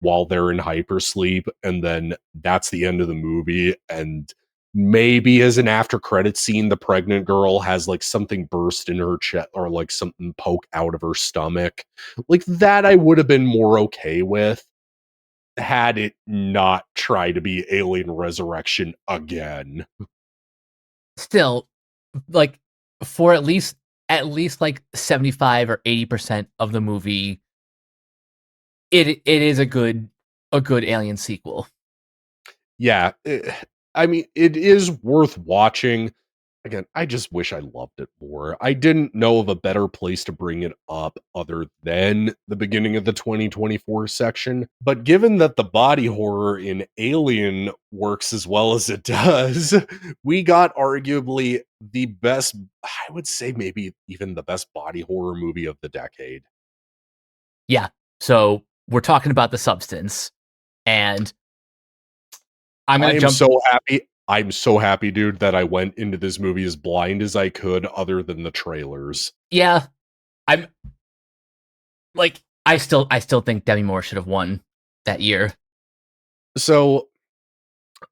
while they're in hypersleep, and then that's the end of the movie. And maybe as an after credit scene, the pregnant girl has like something burst in her chest or like something poke out of her stomach. Like that I would have been more okay with had it not try to be Alien Resurrection again. Still, like for at least like 75 or 80% of the movie, it is a good Alien sequel. Yeah, I mean, it is worth watching. Again, I just wish I loved it more. I didn't know of a better place to bring it up other than the beginning of the 2024 section. But given that the body horror in Alien works as well as it does, we got arguably the best, I would say maybe even the best body horror movie of the decade. Yeah. So we're talking about the substance, and I'm I gonna am jump. so happy. I'm so happy, dude, that I went into this movie as blind as I could, other than the trailers. Yeah, I'm like I still think Demi Moore should have won that year. So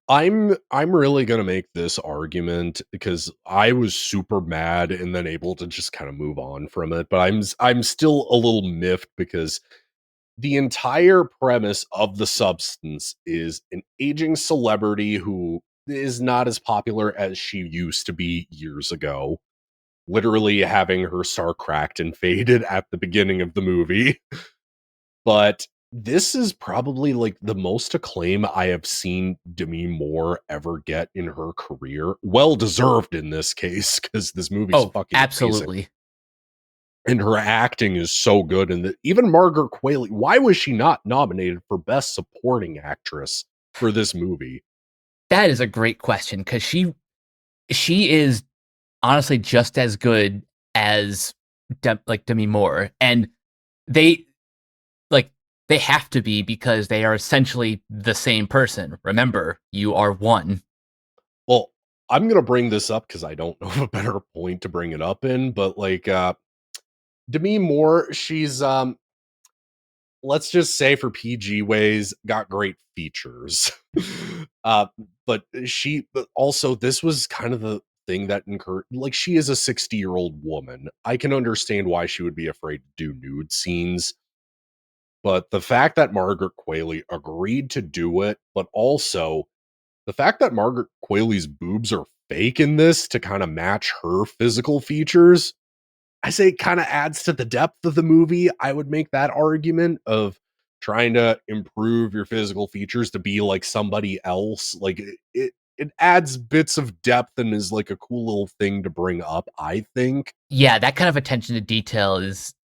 I'm really gonna make this argument because I was super mad and then able to just kind of move on from it. But I'm still a little miffed because the entire premise of the substance is an aging celebrity who is not as popular as she used to be years ago, literally having her star cracked and faded at the beginning of the movie. But this is probably like the most acclaim I have seen Demi Moore ever get in her career. Well deserved in this case, because this movie's Oh, fucking amazing. absolutely. And her acting is so good. And even Margaret Qualley, why was she not nominated for Best Supporting Actress for this movie? That is a great question because she is honestly just as good as Demi Moore, and they like they have to be because they are essentially the same person. Remember, you are one. Well, I'm gonna bring this up because I don't know of a better point to bring it up in, but like Demi Moore, she's let's just say for PG ways, got great features. uh, but also this was kind of the thing that encouraged, like, she is a 60-year-old woman. I can understand why she would be afraid to do nude scenes, but the fact that Margaret Qualley agreed to do it, but also the fact that Margaret Qualley's boobs are fake in this to kind of match her physical features, I say it kind of adds to the depth of the movie. I would make that argument of trying to improve your physical features to be like somebody else. Like it adds bits of depth and is like a cool little thing to bring up, I think. Yeah, that kind of attention to detail is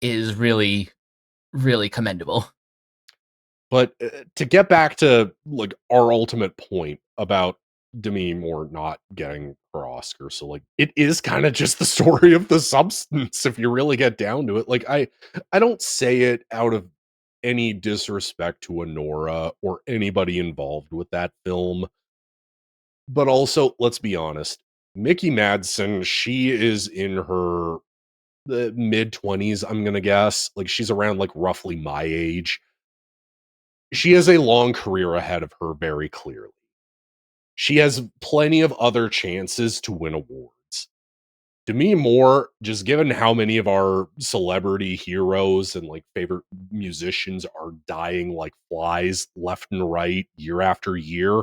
really really commendable. But to get back to like our ultimate point about Demi Moore not getting her Oscar, so like it is kind of just the story of the substance if you really get down to it. Like I don't say it out of any disrespect to Honora or anybody involved with that film, but also let's be honest, Mickey Madsen, she is in her the mid 20s, I'm gonna guess. Like she's around like roughly my age. She has a long career ahead of her, very clearly. She has plenty of other chances to win awards. Demi Moore, just given how many of our celebrity heroes and like favorite musicians are dying like flies left and right year after year,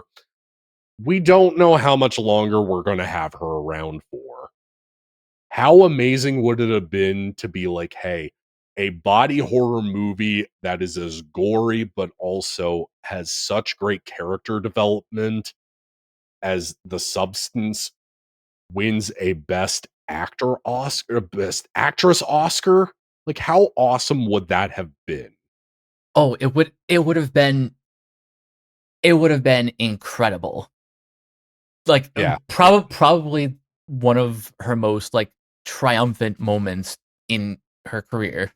we don't know how much longer we're going to have her around for. How amazing would it have been to be like, hey, a body horror movie that is as gory, but also has such great character development as The Substance wins a Best Actor Oscar, Best Actress Oscar? Like, how awesome would that have been? Oh, it would have been incredible. Like Yeah. probably one of her most like triumphant moments in her career.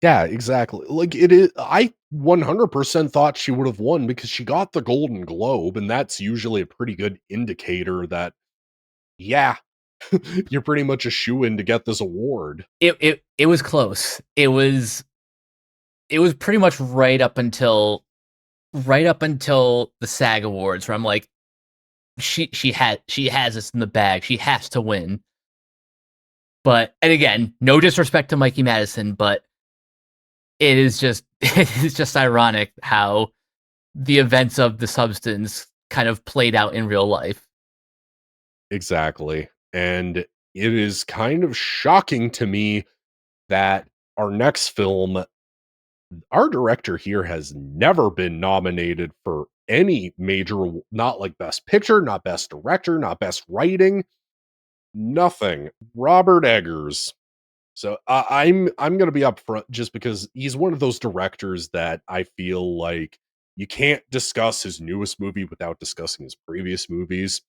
Yeah, exactly. Like it is I 100% thought she would have won because she got the Golden Globe and that's usually a pretty good indicator that yeah, you're pretty much a shoe-in to get this award. It was close. It was pretty much right up until the SAG Awards where I'm like she has this in the bag. She has to win. But and again, no disrespect to Mikey Madison, but it is just it is just ironic how the events of the substance kind of played out in real life. Exactly. And it is kind of shocking to me that our next film, our director here has never been nominated for any major, not like best picture, not best director, not best writing, nothing. Robert Eggers. So I'm gonna be upfront just because he's one of those directors that I feel like you can't discuss his newest movie without discussing his previous movies.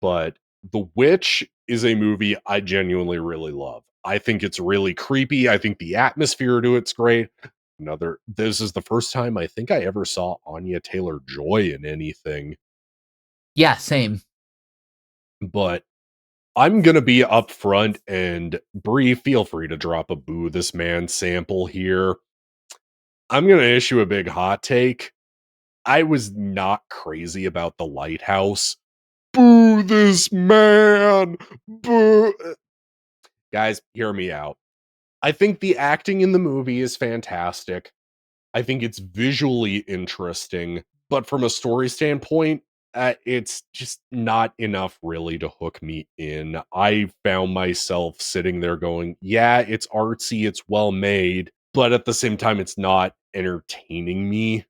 But The Witch is a movie I genuinely really love. I think it's really creepy. I think the atmosphere to it's great. This is the first time I think I ever saw Anya Taylor-Joy in anything, Yeah, same. but I'm gonna be upfront and Bree, feel free to drop a boo this man sample here. I'm gonna issue a big hot take. I was not crazy about The Lighthouse. Boo this man! Boo! Guys, hear me out. I think the acting in the movie is fantastic. I think it's visually interesting, but from a story standpoint, it's just not enough really to hook me in. I found myself sitting there going, yeah, it's artsy, it's well made, but at the same time, it's not entertaining me.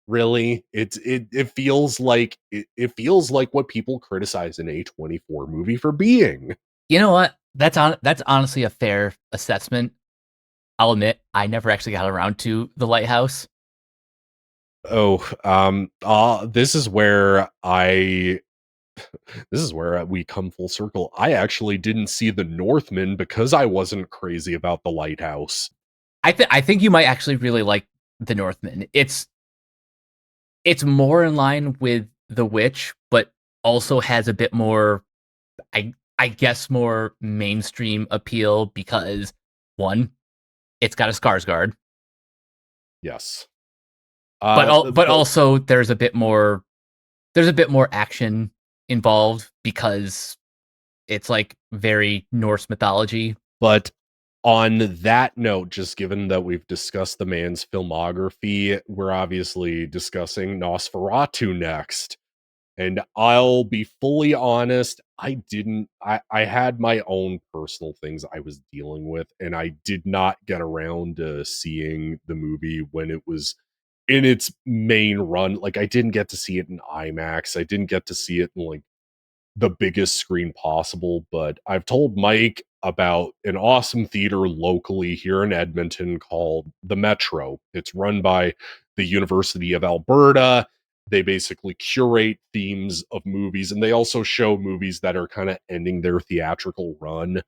Really, it feels like it feels like what people criticize an A24 movie for being. You know what? That's honestly a fair assessment. I'll admit I never actually got around to The Lighthouse. Oh, this is where we come full circle. I actually didn't see The Northman because I wasn't crazy about The Lighthouse. I think you might actually really like The Northman. It's more in line with The Witch, but also has a bit more I guess more mainstream appeal because one, it's got a Skarsgård, Yes. but But also there's a bit more action involved because it's like very Norse mythology. but on that note, just given that we've discussed the man's filmography, we're obviously discussing Nosferatu next. And I'll be fully honest, I had my own personal things I was dealing with, and I did not get around to seeing the movie when it was in its main run. Like, I didn't get to see it in IMAX. I didn't get to see it in like the biggest screen possible, but I've told Mike about an awesome theater locally here in Edmonton called the Metro. It's run by the University of Alberta. They basically curate themes of movies, and they also show movies that are kind of ending their theatrical run.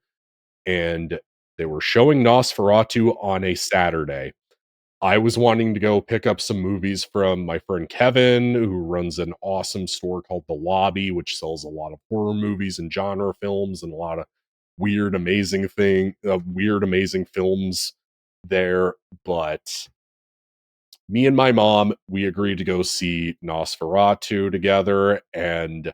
And they were showing Nosferatu on a Saturday. I was wanting to go pick up some movies from my friend Kevin, who runs an awesome store called The Lobby, which sells a lot of horror movies and genre films and a lot of weird, amazing films there. But me and my mom, we agreed to go see Nosferatu together. And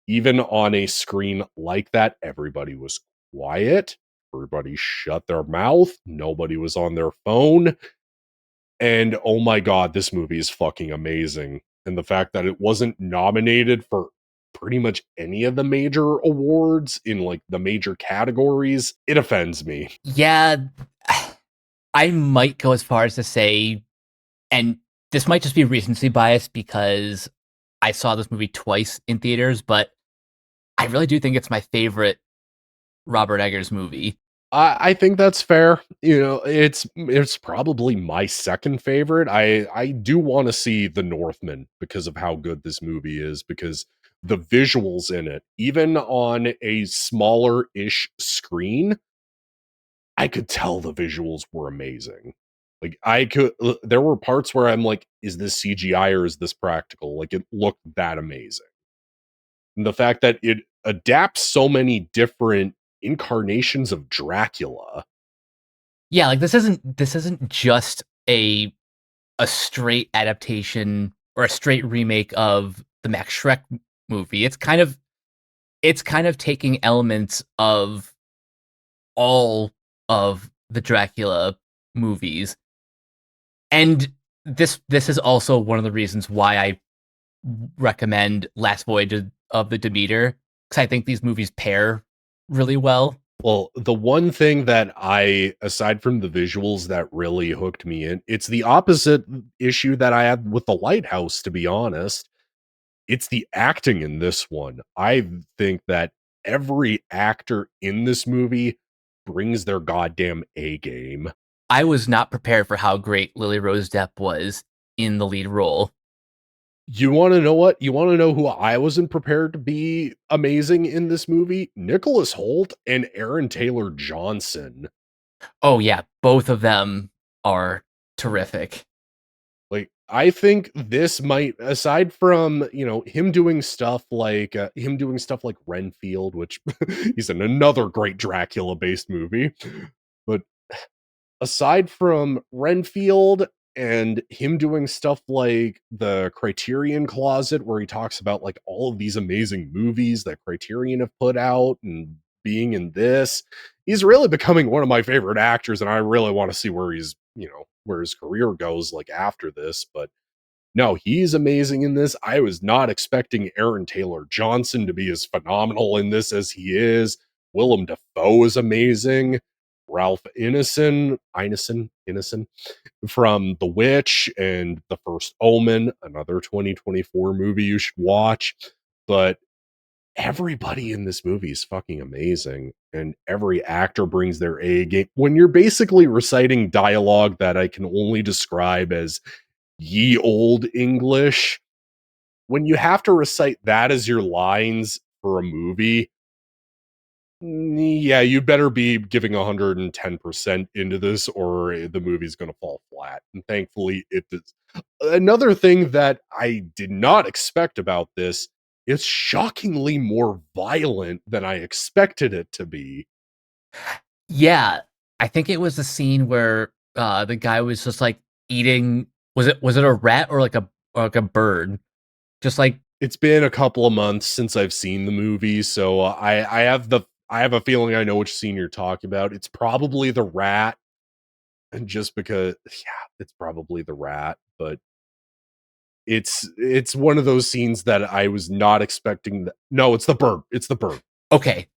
even on a screen like that, everybody was quiet. Everybody shut their mouth. Nobody was on their phone. And oh my god, this movie is fucking amazing. And the fact that it wasn't nominated for pretty much any of the major awards in like the major categories, it offends me. Yeah, I might go as far as to say, and this might just be recency bias because I saw this movie twice in theaters, but I really do think it's my favorite Robert Eggers movie. I think that's fair. You know, it's probably my second favorite. I do want to see The Northman because of how good this movie is, because the visuals in it, even on a smaller-ish screen, I could tell the visuals were amazing. Like there were parts where I'm like, is this CGI or is this practical? Like it looked that amazing. And the fact that it adapts so many different incarnations of Dracula. Yeah, like this isn't just a straight adaptation or a straight remake of the Max Shrek movie. It's kind of taking elements of all of the Dracula movies. And this is also one of the reasons why I recommend Last Voyage of the Demeter, because I think these movies pair really well. Well, the one thing that aside from the visuals that really hooked me in, it's the opposite issue that I had with The Lighthouse, to be honest. It's the acting in this one. I think that every actor in this movie brings their goddamn A game. I was not prepared for how great Lily Rose Depp was in the lead role. You want to know what? You want to know who I wasn't prepared to be amazing in this movie? Nicholas Hoult and Aaron Taylor Johnson. Oh yeah, both of them are terrific. Like, I think this might, aside from, you know, him doing stuff like Renfield, which he's in another great Dracula based movie, but aside from Renfield and him doing stuff like the Criterion Closet, where he talks about like all of these amazing movies that Criterion have put out and being in this, he's really becoming one of my favorite actors. And I really want to see where he's, you know, where his career goes like after this. But no, he's amazing in this. I was not expecting Aaron Taylor Johnson to be as phenomenal in this as he is. Willem Dafoe is amazing. Ralph Ineson from The Witch and The First Omen, another 2024 movie you should watch. But everybody in this movie is fucking amazing, and every actor brings their A game. When you're basically reciting dialogue that I can only describe as ye old English, when you have to recite that as your lines for a movie, yeah, you better be giving 110% into this or the movie's going to fall flat. And thankfully it does. Another thing that I did not expect about this, it's shockingly more violent than I expected it to be. Yeah, I think it was the scene where the guy was just like eating. Was it a rat or like a bird? Just like It's been a couple of months since I've seen the movie, so I have a feeling I know which scene you're talking about. It's probably the rat, and just because, yeah, it's probably the rat, but it's one of those scenes that I was not expecting. No, it's the bird. It's the bird. okay,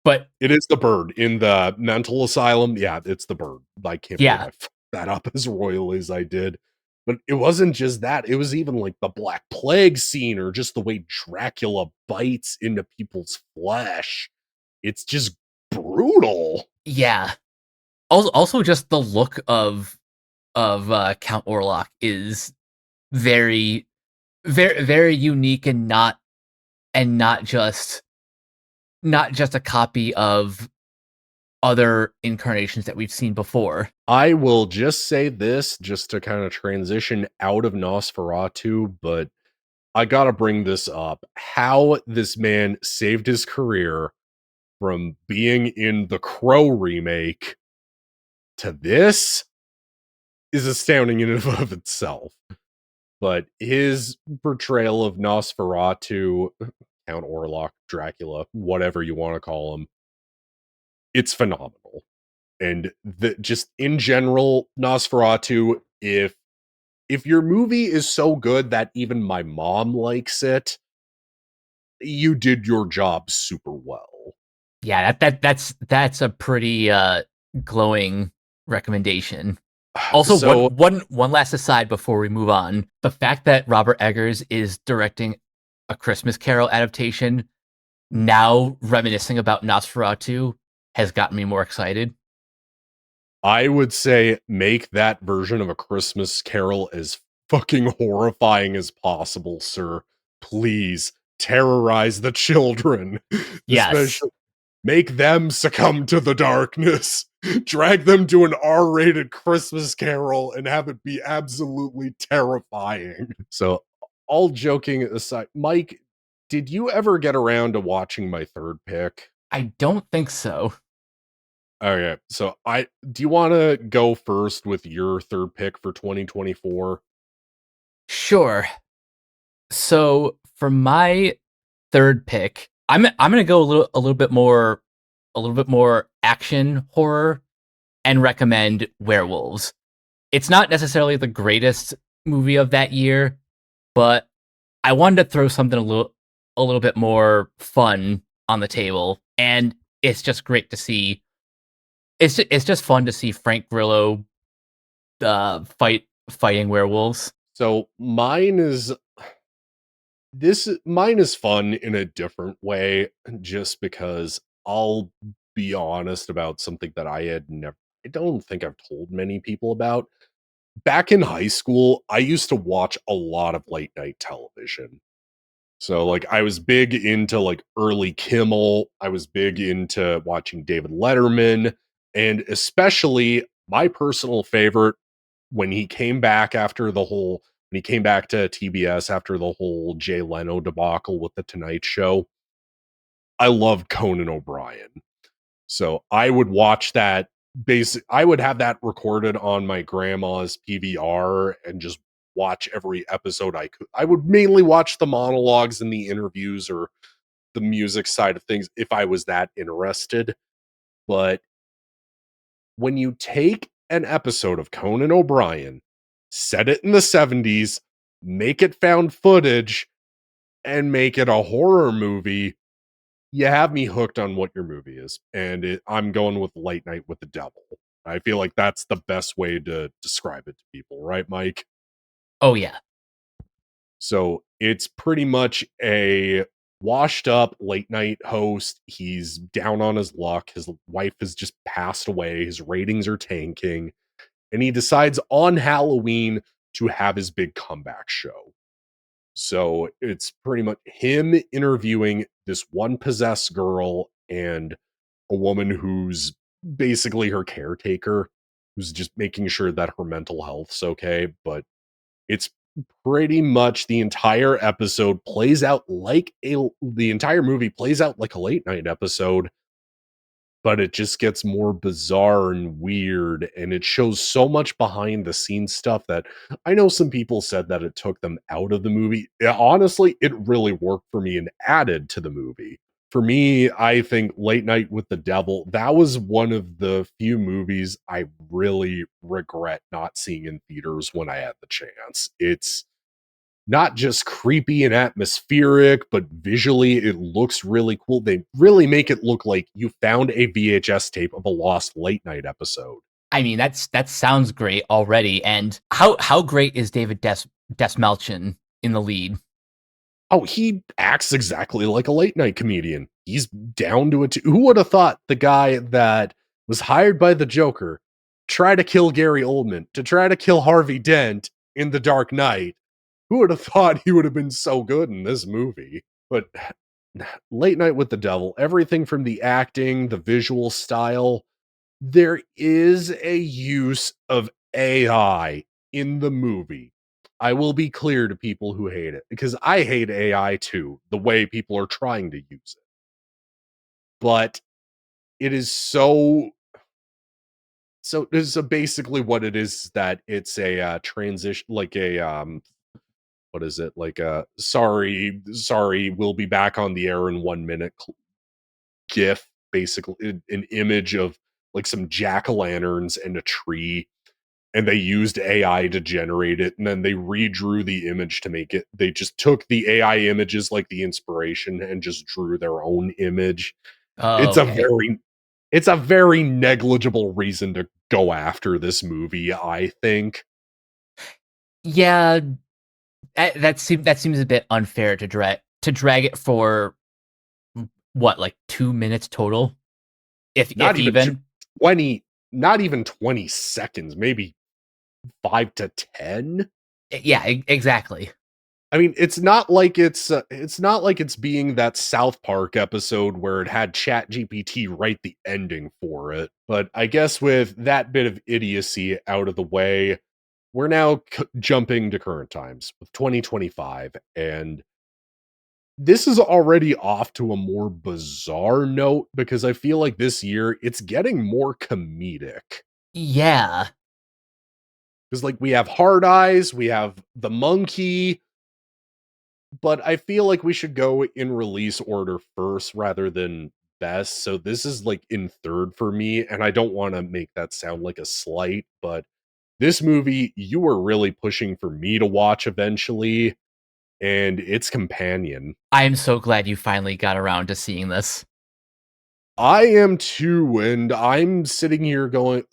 but It is the bird in the mental asylum. Yeah, it's the bird. I can't believe yeah, I fucked that up as royally as I did. But it wasn't just that, it was even, like, the Black Plague scene or just the way Dracula bites into people's flesh. It's just brutal. Yeah. Also, just the look of Count Orlok is very, very unique, and not just a copy of other incarnations that we've seen before. I will just say this, just to kinda transition out of Nosferatu, but I gotta bring this up. How this man saved his career from being in the Crow remake to this is astounding in and of itself. But his portrayal of Nosferatu, Count Orlok, Dracula, whatever you wanna call him, it's phenomenal. And the just in general, Nosferatu, if your movie is so good that even my mom likes it, you did your job super well. Yeah, that's a pretty glowing recommendation. Also, So one last aside before we move on. The fact that Robert Eggers is directing a Christmas Carol adaptation, now reminiscing about Nosferatu, has gotten me more excited. I would say make that version of A Christmas Carol as fucking horrifying as possible, sir. Please terrorize the children, Yes. especially make them succumb to the darkness. Drag them to an R-rated Christmas Carol and have it be absolutely terrifying. So, all joking aside, Mike, did you ever get around to watching my third pick? I don't think so. Okay, so I do you wanna go first with your third pick for 2024? Sure. So for my third pick, I'm gonna go a little bit more action horror and recommend Werewolves. It's not necessarily the greatest movie of that year, but I wanted to throw something a little bit more fun on the table, and it's just great to see. It's just fun to see Frank Grillo fighting werewolves. So, mine is fun in a different way just because I'll be honest about something that I don't think I've told many people about. Back in high school, I used to watch a lot of late night television. So, like, I was big into, like, early Kimmel, I was big into watching David Letterman, and especially my personal favorite when he came back to TBS after the whole Jay Leno debacle with The Tonight Show, I loved Conan O'Brien. So, I would watch that I would have that recorded on my grandma's PVR and just watch every episode I could. I would mainly watch the monologues and the interviews or the music side of things if I was that interested. But when you take an episode of Conan O'Brien, set it in the 70s, make it found footage, and make it a horror movie, you have me hooked on what your movie is. And I'm going with Late Night with the Devil. I feel like that's the best way to describe it to people, right, Mike? Oh yeah. So it's pretty much a washed up late night host. He's down on his luck. His wife has just passed away. His ratings are tanking. And he decides on Halloween to have his big comeback show. So it's pretty much him interviewing this one possessed girl and a woman who's basically her caretaker, who's just making sure that her mental health's okay. But it's pretty much the entire movie plays out like a late night episode, but it just gets more bizarre and weird, and it shows so much behind the scenes stuff that I know some people said that it took them out of the movie. Yeah, honestly, it really worked for me and added to the movie. For me, I think Late Night with the Devil, that was one of the few movies I really regret not seeing in theaters when I had the chance. It's not just creepy and atmospheric, but visually it looks really cool. They really make it look like you found a VHS tape of a lost late night episode. I mean, that sounds great already. And how great is David Desmalchin in the lead? Oh, he acts exactly like a late night comedian. He's down to it too. Who would have thought the guy that was hired by the Joker try to kill Gary Oldman, to try to kill Harvey Dent in The Dark Knight? Who would have thought he would have been so good in this movie? But Late Night with the Devil, everything from the acting, the visual style, there is a use of AI in the movie. I will be clear to people who hate it because I hate AI too, the way people are trying to use it. But it is so basically what it is that it's a transition, like a what is it, like a sorry we'll be back on the air in 1 minute gif, basically an image of like some jack-o'-lanterns and a tree, and they used AI to generate it, and then they redrew the image to make it. They just took the AI images like the inspiration and just drew their own image. Oh, It's a okay. very it's a very negligible reason to go after this movie, I think. Yeah, that seems a bit unfair to drag it for what, like 2 minutes total, if Not even even. 20, not even 20 seconds, maybe 5 to 10. Yeah, exactly. I mean, it's not like it's being that South Park episode where it had Chat GPT write the ending for it. But I guess with that bit of idiocy out of the way, we're now jumping to current times with 2025, and this is already off to a more bizarre note because I feel like this year it's getting more comedic. Yeah, Because like we have Hard Eyes, we have the Monkey, but I feel like we should go in release order first rather than best. So this is like in third for me, and I don't want to make that sound like a slight, but this movie you were really pushing for me to watch eventually, and its companion. I am so glad you finally got around to seeing this. I am too, and I'm sitting here going,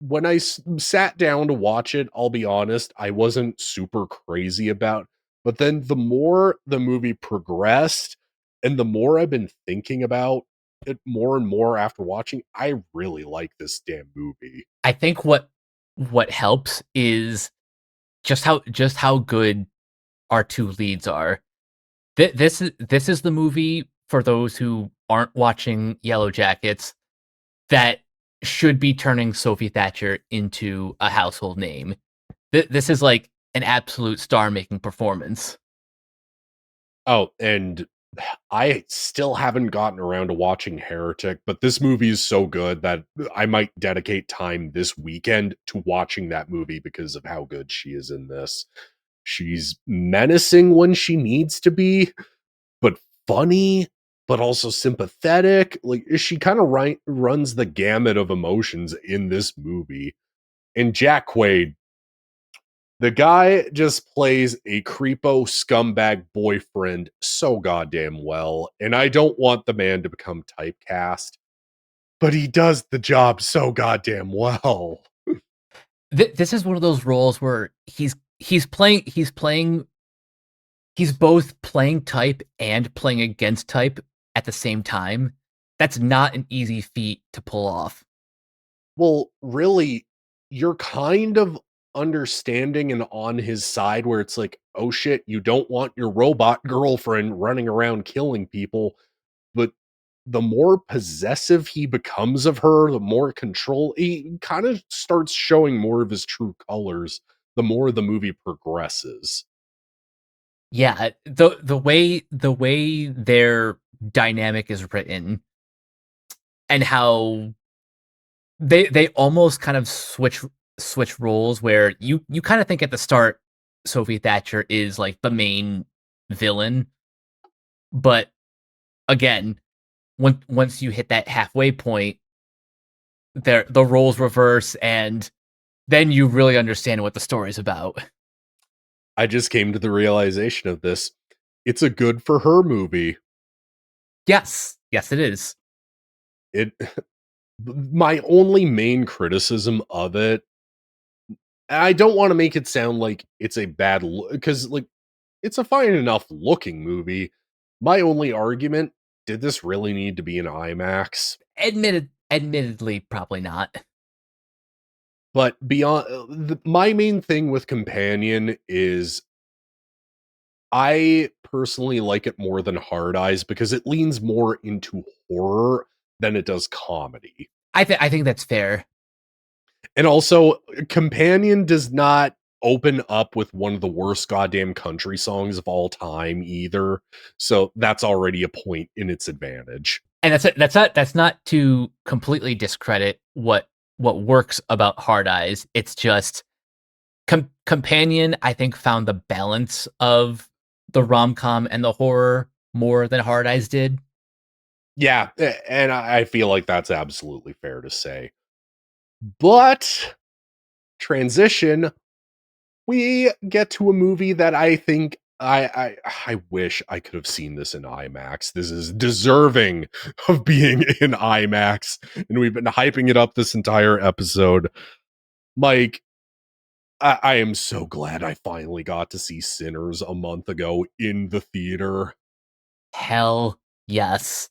when I sat down to watch it, I'll be honest, I wasn't super crazy about. But then the more the movie progressed, and the more I've been thinking about it more and more after watching, I really like this damn movie. I think what helps is just how good our two leads are. This is the movie for those who aren't watching Yellow Jackets that should be turning Sophie Thatcher into a household name. This is like an absolute star-making performance. Oh, and I still haven't gotten around to watching Heretic, but this movie is so good that I might dedicate time this weekend to watching that movie because of how good she is in this. She's menacing when she needs to be, but funny, but also sympathetic. Like she kind of runs the gamut of emotions in this movie. And Jack Quaid, the guy just plays a creepo scumbag boyfriend so goddamn well, and I don't want the man to become typecast, but he does the job so goddamn well. This is one of those roles where he's both playing type and playing against type at the same time. That's not an easy feat to pull off. Well, really, you're kind of understanding and on his side where it's like, oh shit, you don't want your robot girlfriend running around killing people, but the more possessive he becomes of her, the more control he kind of starts showing more of his true colors the more the movie progresses. Yeah, the way their dynamic is written and how they almost kind of switch roles where you kind of think at the start Sophie Thatcher is like the main villain, but again, once you hit that halfway point, the roles reverse, and then you really understand what the story's about. I just came to the realization of this. It's a good for her movie. Yes, yes, it is. It My only main criticism of it, I don't want to make it sound like it's a bad look, because like it's a fine enough looking movie. My only argument, did this really need to be in IMAX? Admittedly, probably not. But beyond my main thing with Companion is I personally like it more than Hard Eyes because it leans more into horror than it does comedy. I think that's fair. And also, Companion does not open up with one of the worst goddamn country songs of all time either. So that's already a point in its advantage. And that's not to completely discredit what works about Hard Eyes. It's just Companion, I think, found the balance of the rom-com and the horror more than Hard Eyes did. Yeah, and I feel like that's absolutely fair to say. But transition, we get to a movie that I think I wish I could have seen this in IMAX. This is deserving of being in IMAX, and we've been hyping it up this entire episode. Mike, I am so glad I finally got to see Sinners a month ago in the theater. Hell yes.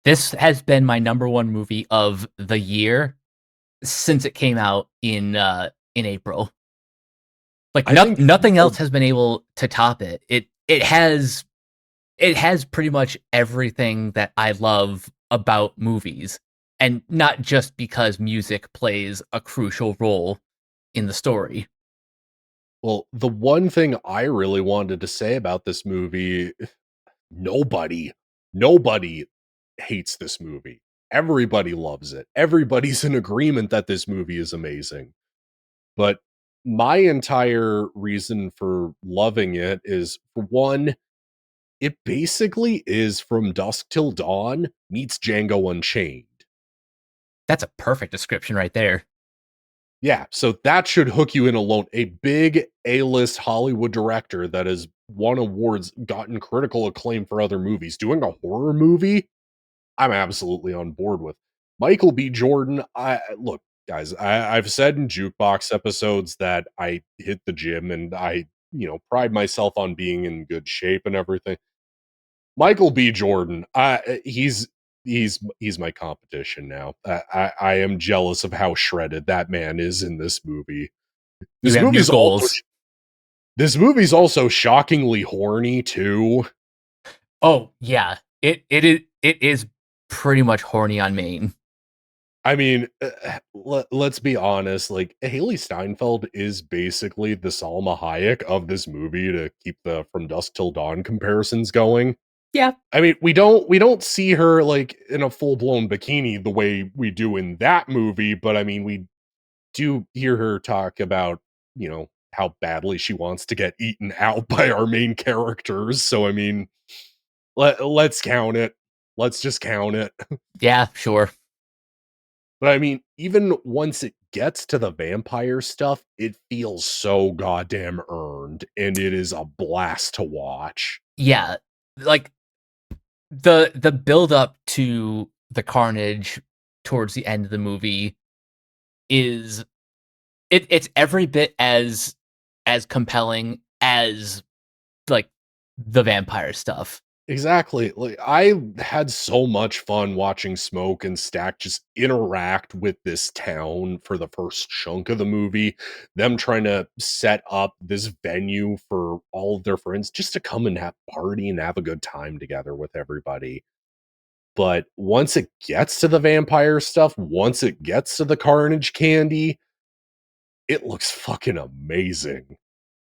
This has been my number one movie of the year since it came out in April. Like I think nothing else the has been able to top it. It has pretty much everything that I love about movies, and not just because music plays a crucial role in the story. well, the one thing I really wanted to say about this movie, nobody, nobody hates this movie. Everybody loves it. Everybody's in agreement that this movie is amazing. But my entire reason for loving it is, for one, it basically is From Dusk Till Dawn meets Django Unchained. That's a perfect description right there. Yeah, so that should hook you in alone. A big A-list Hollywood director that has won awards, gotten critical acclaim for other movies, doing a horror movie, I'm absolutely on board with. Michael B. Jordan, I look, guys, I've said in jukebox episodes that I hit the gym and I, pride myself on being in good shape and everything. Michael B. Jordan, he's my competition now. I am jealous of how shredded that man is in this movie. You This have new movie's also goals. this movie's also shockingly horny too. Oh yeah, it is pretty much horny on main. I mean, let's be honest. Like Haley Steinfeld is basically the Salma Hayek of this movie to keep the From Dusk Till Dawn comparisons going. Yeah, I mean, we don't see her like in a full blown bikini the way we do in that movie, but I mean, we do hear her talk about how badly she wants to get eaten out by our main characters. So I mean, let's count it. Let's just count it. yeah, sure. But I mean, even once it gets to the vampire stuff, it feels so goddamn earned, and it is a blast to watch. Yeah, like the build up to the carnage towards the end of the movie is it's every bit as compelling as like the vampire stuff. Exactly. Like I had so much fun watching Smoke and Stack just interact with this town for the first chunk of the movie. Them trying to set up this venue for all of their friends just to come and have party and have a good time together with everybody. But once it gets to the vampire stuff, once it gets to the carnage candy, it looks fucking amazing.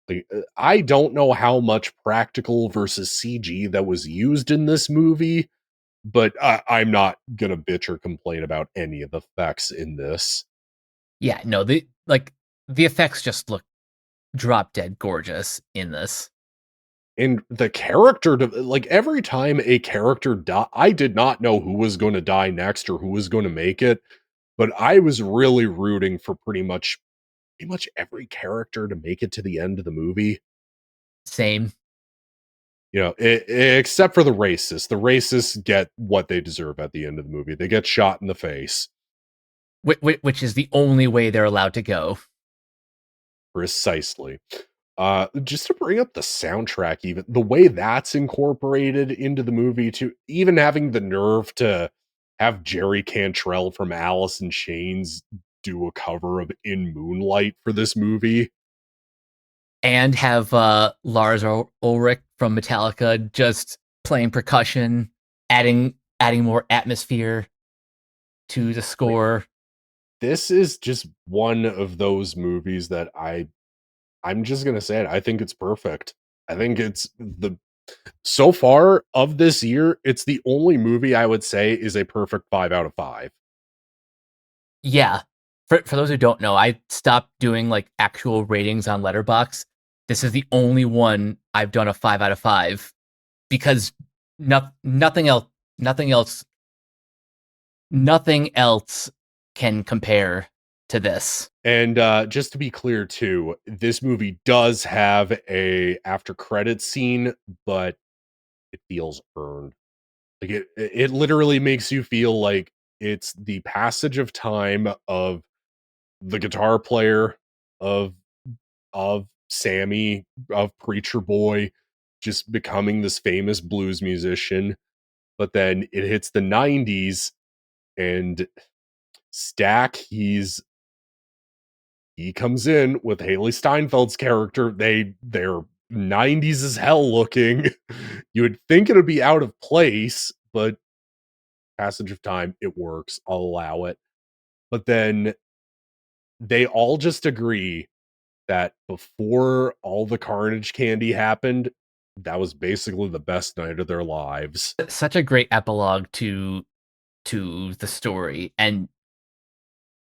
Like, I don't know how much practical versus CG that was used in this movie, but I'm not gonna bitch or complain about any of the effects in this. Yeah, no, the effects just look drop dead gorgeous in this. And the character, like every time a character died, I did not know who was going to die next or who was going to make it, but I was really rooting for pretty much every character to make it to the end of the movie. Same. Except for the racists. The racists get what they deserve at the end of the movie. They get shot in the face. which is the only way they're allowed to go. Precisely. Just to bring up the soundtrack, even the way that's incorporated into the movie, to even having the nerve to have Jerry Cantrell from Alice in Chains do a cover of In Moonlight for this movie. And have Lars Ulrich from Metallica just playing percussion, adding more atmosphere to the Like, score. this is just one of those movies that I'm just gonna say it. I think it's perfect. I think it's the so far of this year, it's the only movie I would say is a perfect 5 out of 5. Yeah. For those who don't know, I stopped doing like actual ratings on Letterbox. This is the only one I've done a 5 out of 5 because nothing else nothing else nothing else can compare to this. And just to be clear too, this movie does have a after credits scene, but it feels earned. Like it literally makes you feel like it's the passage of time of the guitar player of Sammy, of Preacher Boy, just becoming this famous blues musician. But then it hits the 90s and Stack, he comes in with Haley Steinfeld's character. They're 90s as hell looking. You would think it would be out of place, but passage of time, it works. I'll allow it. But then they all just agree that before all the carnage candy happened, that was basically the best night of their lives. Such a great epilogue to the story. And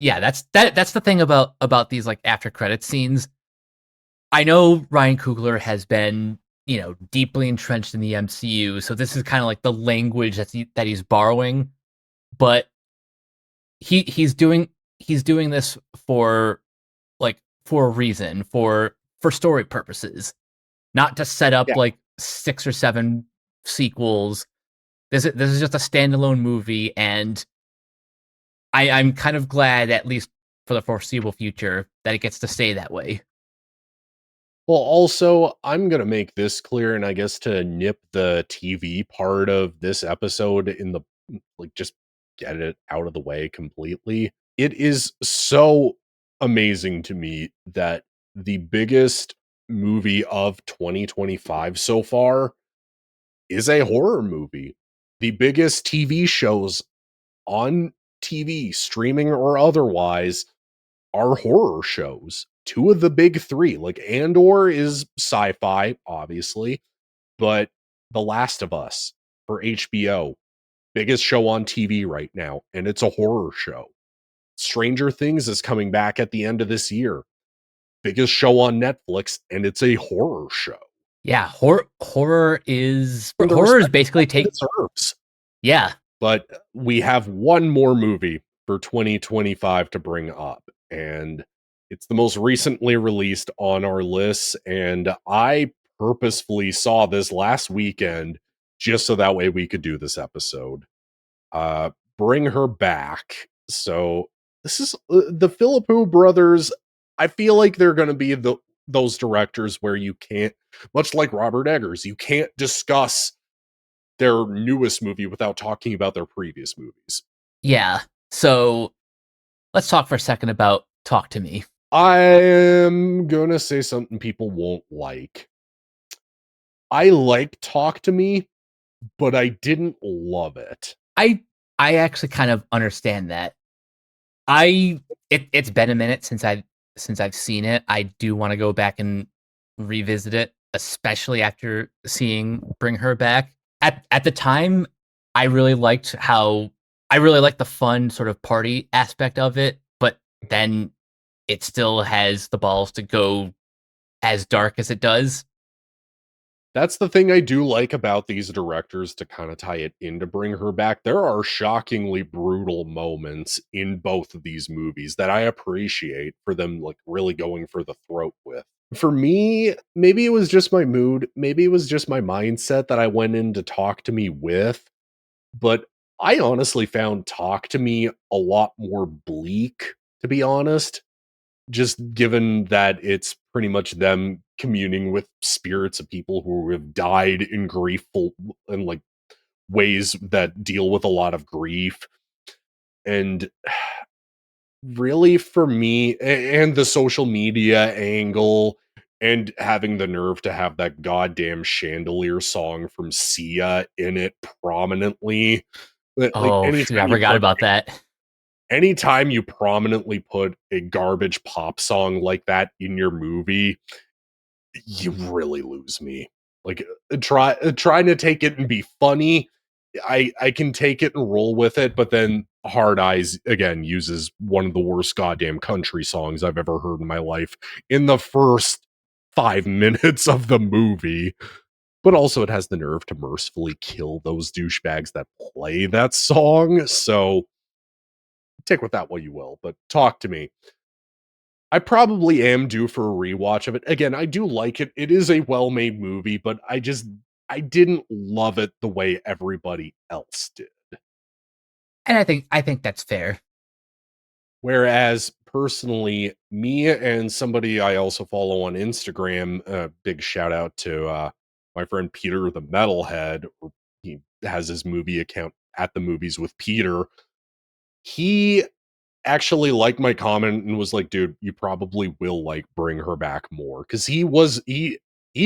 yeah, that's the thing about these like after credit scenes. I know Ryan Coogler has been, deeply entrenched in the MCU, so this is kind of like the language that he's borrowing, but he's doing this for like for a reason, for story purposes, not to set up Yeah. like 6 or 7 sequels. This is just a standalone movie, and I'm kind of glad, at least for the foreseeable future, that it gets to stay that way. Well, also, I'm going to make this clear, and I guess to nip the TV part of this episode in the like, just get it out of the way completely. It is so amazing to me that the biggest movie of 2025 so far is a horror movie. The biggest TV shows on TV, streaming or otherwise, are horror shows. Two of the big three, like Andor is sci-fi, obviously, but The Last of Us for HBO, biggest show on TV right now, and it's a horror show. Stranger Things is coming back at the end of this year, biggest show on Netflix, and it's a horror show. Yeah, For the horror is respect basically it take deserves. yeah. But we have one more movie for 2025 to bring up, and it's the most recently released on our list. And I purposefully saw this last weekend just so that way we could do this episode. Uh, Bring Her Back. So this is the Philippou brothers. I feel like they're going to be those directors where you can't, much like Robert Eggers, you can't discuss their newest movie without talking about their previous movies. Yeah. So let's talk for a second about Talk to Me. I am gonna say something people won't like. I like Talk to Me, but I didn't love it. I I actually kind of understand that. It's been a minute since I've seen it. I do want to go back and revisit it, especially after seeing Bring Her Back. At the time, I really liked the fun sort of party aspect of it, but then it still has the balls to go as dark as it does. That's the thing I do like about these directors to kind of tie it in to Bring Her Back. There are shockingly brutal moments in both of these movies that I appreciate for them like really going for the throat with. For me, maybe it was just my mood, maybe it was just my mindset that I went in to Talk to Me with, but I honestly found Talk to Me a lot more bleak, to be honest, just given that it's pretty much them communing with spirits of people who have died in griefful and like ways that deal with a lot of grief. And really for me, and the social media angle and having the nerve to have that goddamn chandelier song from Sia in it prominently. Like Oh shoot, I forgot about that. anytime you prominently put a garbage pop song like that in your movie, you really lose me. Like trying to take it and be funny, I can take it and roll with it, but then Hard Eyes again uses one of the worst goddamn country songs I've ever heard in my life in the first 5 minutes of the movie. But also it has the nerve to mercifully kill those douchebags that play that song. So take with that what you will, but talk to me. I probably am due for a rewatch of it. Again, I do like it. It is a well-made movie, but I didn't love it the way everybody else did. And I think that's fair. Whereas personally, me and somebody I also follow on Instagram, big shout out to my friend Peter the Metalhead. He has his movie account at the movies with Peter. He actually liked my comment and was like, "Dude, you probably will like Bring Her Back more," because he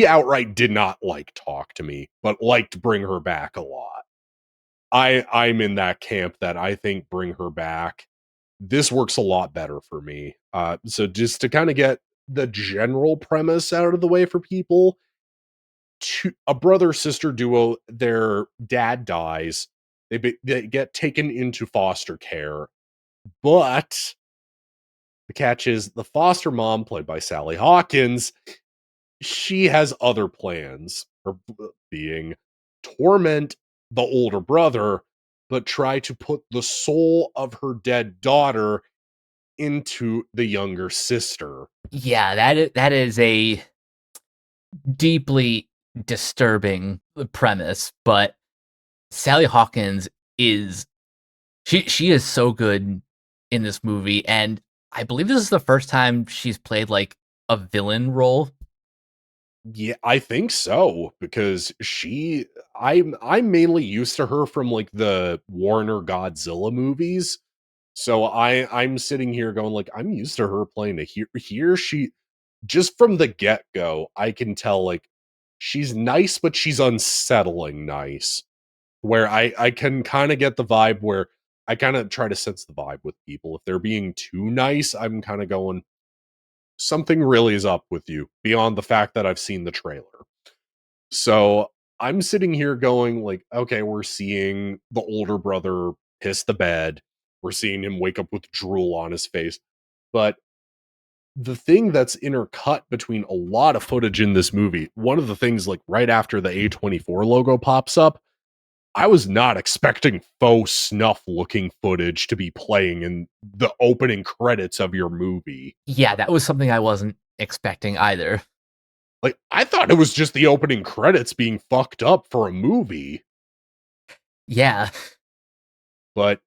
outright did not like Talk to Me, but liked Bring Her Back a lot. I'm in that camp that I think Bring Her Back, this works a lot better for me. So just to kind of get the general premise out of the way for people, a brother sister duo, their dad dies, they get taken into foster care, but the catch is the foster mom, played by Sally Hawkins, she has other plans, her being torment the older brother, but try to put the soul of her dead daughter into the younger sister. Yeah, that is a deeply disturbing premise, but Sally Hawkins is she is so good in this movie, and I believe this is the first time she's played like a villain role. Yeah, I think so because I'm mainly used to her from like the Warner Godzilla movies. So I'm sitting here going like I'm used to her playing a here she just from the get-go, I can tell like she's nice, but she's unsettling nice. Where I can kind of get the vibe where I kind of try to sense the vibe with people. If they're being too nice, I'm kind of going, something really is up with you beyond the fact that I've seen the trailer. So I'm sitting here going like, okay, we're seeing the older brother piss the bed. We're seeing him wake up with drool on his face. But the thing that's intercut between a lot of footage in this movie, one of the things like right after the A24 logo pops up, I was not expecting faux snuff looking footage to be playing in the opening credits of your movie. Yeah, that was something I wasn't expecting either. Like, I thought it was just the opening credits being fucked up for a movie, Yeah, but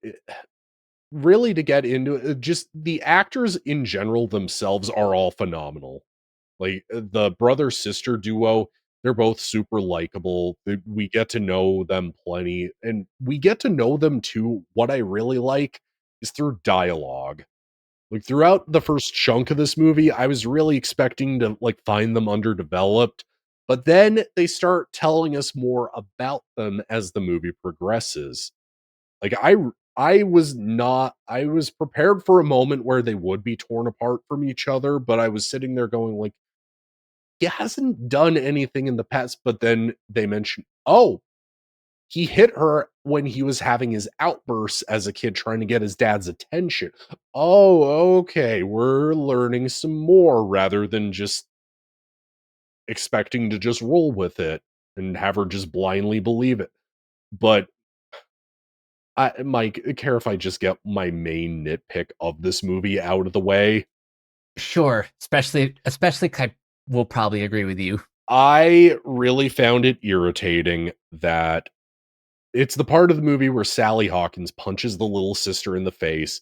really to get into it, just the actors in general themselves are all phenomenal. Like the brother sister duo, they're both super likable. We get to know them plenty, and we get to know them too. What I really like is through dialogue. Like throughout the first chunk of this movie, I was really expecting to like find them underdeveloped, but then they start telling us more about them as the movie progresses. Like I was not I was prepared for a moment where they would be torn apart from each other, but I was sitting there going like, he hasn't done anything in the past, but then they mention, oh, he hit her when he was having his outbursts as a kid trying to get his dad's attention. Oh, okay, we're learning some more rather than just expecting to just roll with it and have her just blindly believe it. But Mike, care if I just get my main nitpick of this movie out of the way? sure. Especially 'cause I will probably agree with you. I really found it irritating that It's the part of the movie where Sally Hawkins punches the little sister in the face,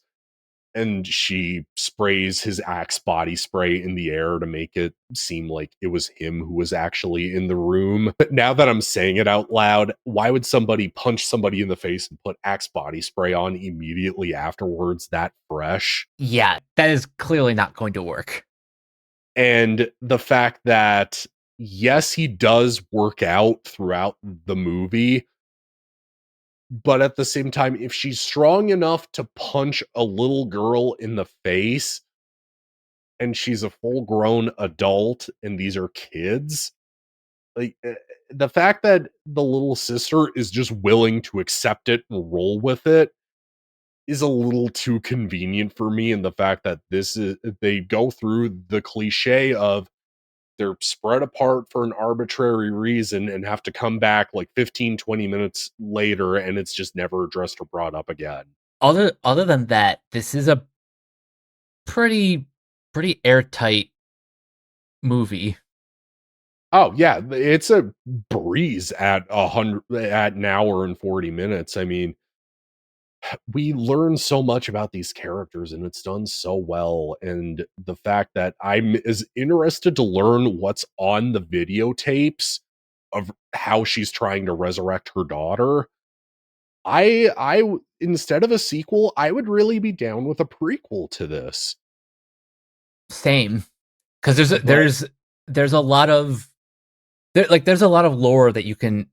and she sprays his Axe body spray in the air to make it seem like it was him who was actually in the room. But now that I'm saying it out loud, why would somebody punch somebody in the face and put Axe body spray on immediately afterwards that fresh? Yeah, that is clearly not going to work. And the fact that, yes, he does work out throughout the movie, but at the same time, if she's strong enough to punch a little girl in the face and she's a full grown adult and these are kids, like the fact that the little sister is just willing to accept it and roll with it is a little too convenient for me. And the fact that this is, they go through the cliche of they're spread apart for an arbitrary reason and have to come back like 15, 20 minutes later and it's just never addressed or brought up again. Other than that, this is a pretty pretty airtight movie. Oh yeah, it's a breeze at 100 at an hour and 40 minutes. I mean, we learn so much about these characters and it's done so well. And the fact that I'm as interested to learn what's on the videotapes of how she's trying to resurrect her daughter. Instead of a sequel, I would really be down with a prequel to this. Same, because there's a, But there's a lot of there's a lot of lore that you can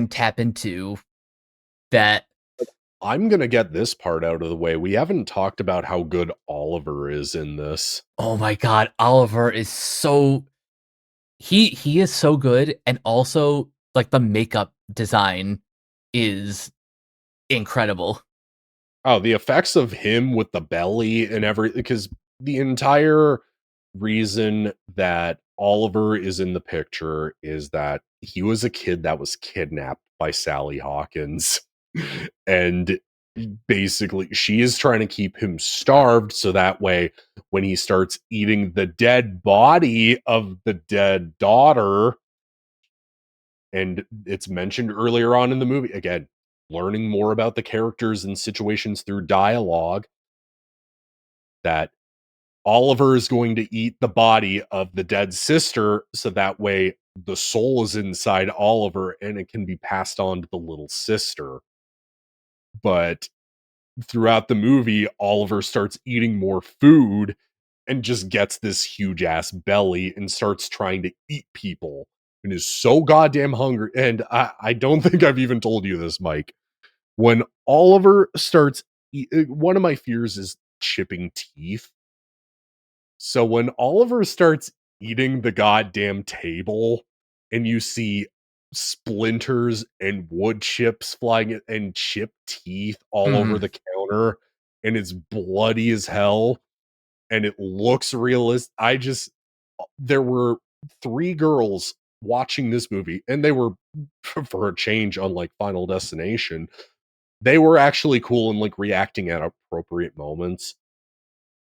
tap into that. I'm gonna get this part out of the way. We haven't talked about how good Oliver is in this. Oh my god, Oliver is so he is so good, and also like the makeup design is incredible. Oh, the effects of him with the belly and everything, because the entire reason that Oliver is in the picture is that he was a kid that was kidnapped by Sally Hawkins. And basically, she is trying to keep him starved so that way when he starts eating the dead body of the dead daughter, and it's mentioned earlier on in the movie, again, learning more about the characters and situations through dialogue, that Oliver is going to eat the body of the dead sister so that way the soul is inside Oliver and it can be passed on to the little sister. But throughout the movie, Oliver starts eating more food and just gets this huge ass belly and starts trying to eat people and is so goddamn hungry. And I don't think I've even told you this, Mike. When Oliver starts, one of my fears is chipping teeth. So when Oliver starts eating the goddamn table and you see splinters and wood chips flying and chipped teeth all over Mhm. the counter and it's bloody as hell and it looks realistic. There were three girls watching this movie and they were for a change, unlike Final Destination, they were actually cool and like reacting at appropriate moments.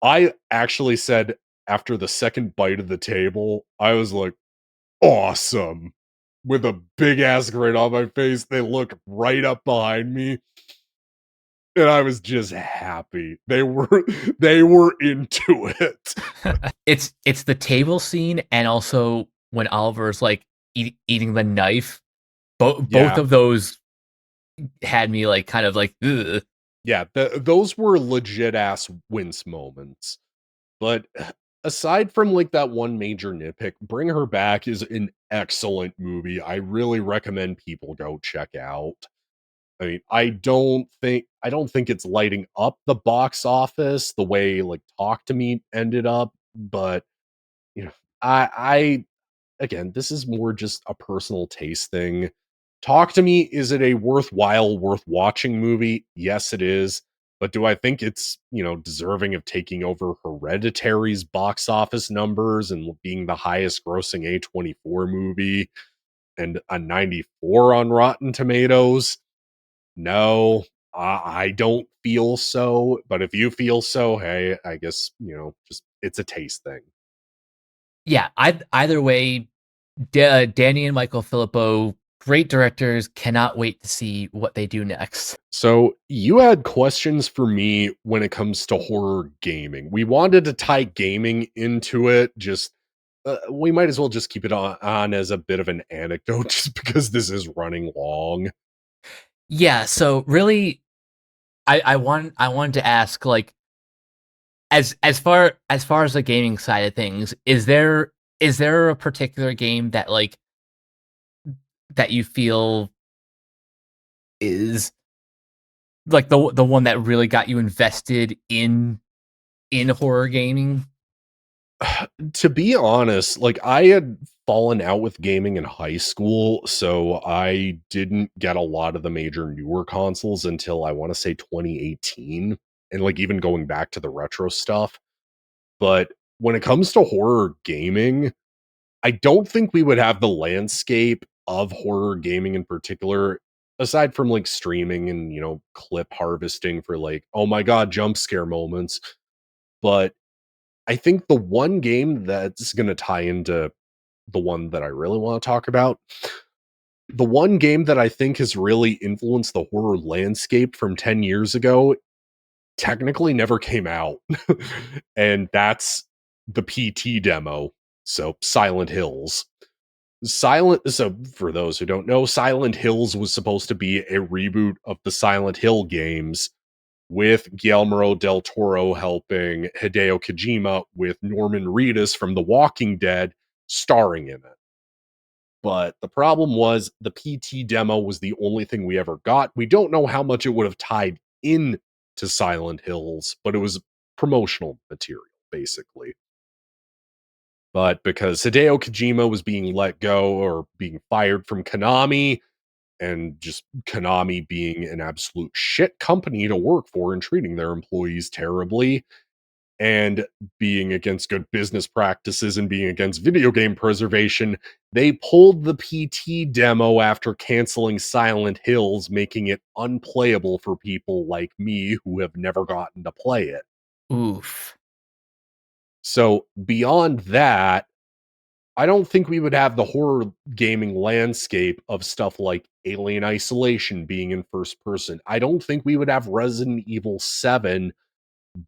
I actually said after the second bite of the table, I was like, awesome. With a big ass grin on my face. They looked right up behind me. And I was just happy. They were into it. It's the table scene, and also when Oliver's like eating the knife. Both Yeah. of those had me like kind of like ugh. Yeah. Those were legit ass wince moments. But aside from like that one major nitpick, Bring Her Back is an excellent movie. I really recommend people go check out. I mean, I don't think it's lighting up the box office the way like Talk to Me ended up, but you know, I again, this is more just a personal taste thing. Talk to Me, is it a worthwhile, worth watching movie? Yes, it is. But do I think it's, deserving of taking over Hereditary's box office numbers and being the highest grossing A24 movie and a 94 on Rotten Tomatoes? No, I don't feel so. But if you feel so, hey, I guess, just it's a taste thing. Yeah, either way, Danny and Michael Filippo Great directors cannot wait to see what they do next. So, you had questions for me when it comes to horror gaming. We wanted to tie gaming into it. Just we might as well just keep it on as a bit of an anecdote, just because this is running long. Yeah, so really, I wanted to ask, like, as far as the gaming side of things, is there a particular game that, like, that you feel is like the one that really got you invested in horror gaming? To be honest, like I had fallen out with gaming in high school, so I didn't get a lot of the major newer consoles until I want to say 2018, and like even going back to the retro stuff. But when it comes to horror gaming, I don't think we would have the landscape of horror gaming in particular, aside from like streaming and, clip harvesting for like, oh my God, jump scare moments. But I think the one game that's going to tie into the one that I really want to talk about, the one game that I think has really influenced the horror landscape from 10 years ago technically never came out. And that's the PT demo. So Silent Hills. So for those who don't know, Silent Hills was supposed to be a reboot of the Silent Hill games with Guillermo del Toro helping Hideo Kojima with Norman Reedus from The Walking Dead starring in it. But the problem was the PT demo was the only thing we ever got. We don't know how much it would have tied in to Silent Hills, but it was promotional material, basically. But because Hideo Kojima was being let go or being fired from Konami, and just Konami being an absolute shit company to work for and treating their employees terribly, and being against good business practices and being against video game preservation, they pulled the PT demo after canceling Silent Hills, making it unplayable for people like me who have never gotten to play it. Oof. So, beyond that, I don't think we would have the horror gaming landscape of stuff like Alien Isolation being in first person. I don't think we would have Resident Evil 7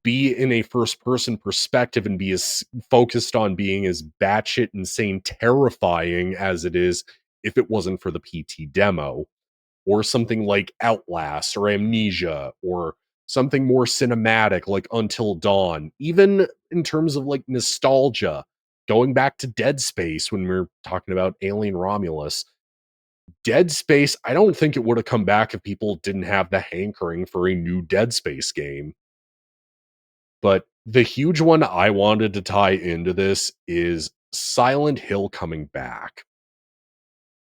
be in a first person perspective and be as focused on being as batshit insane terrifying as it is if it wasn't for the PT demo, or something like Outlast or Amnesia, or something more cinematic like Until Dawn. Even in terms of like nostalgia, going back to Dead Space when we are talking about Alien Romulus, Dead Space, I don't think it would have come back if people didn't have the hankering for a new Dead Space game. But the huge one I wanted to tie into this is Silent Hill coming back.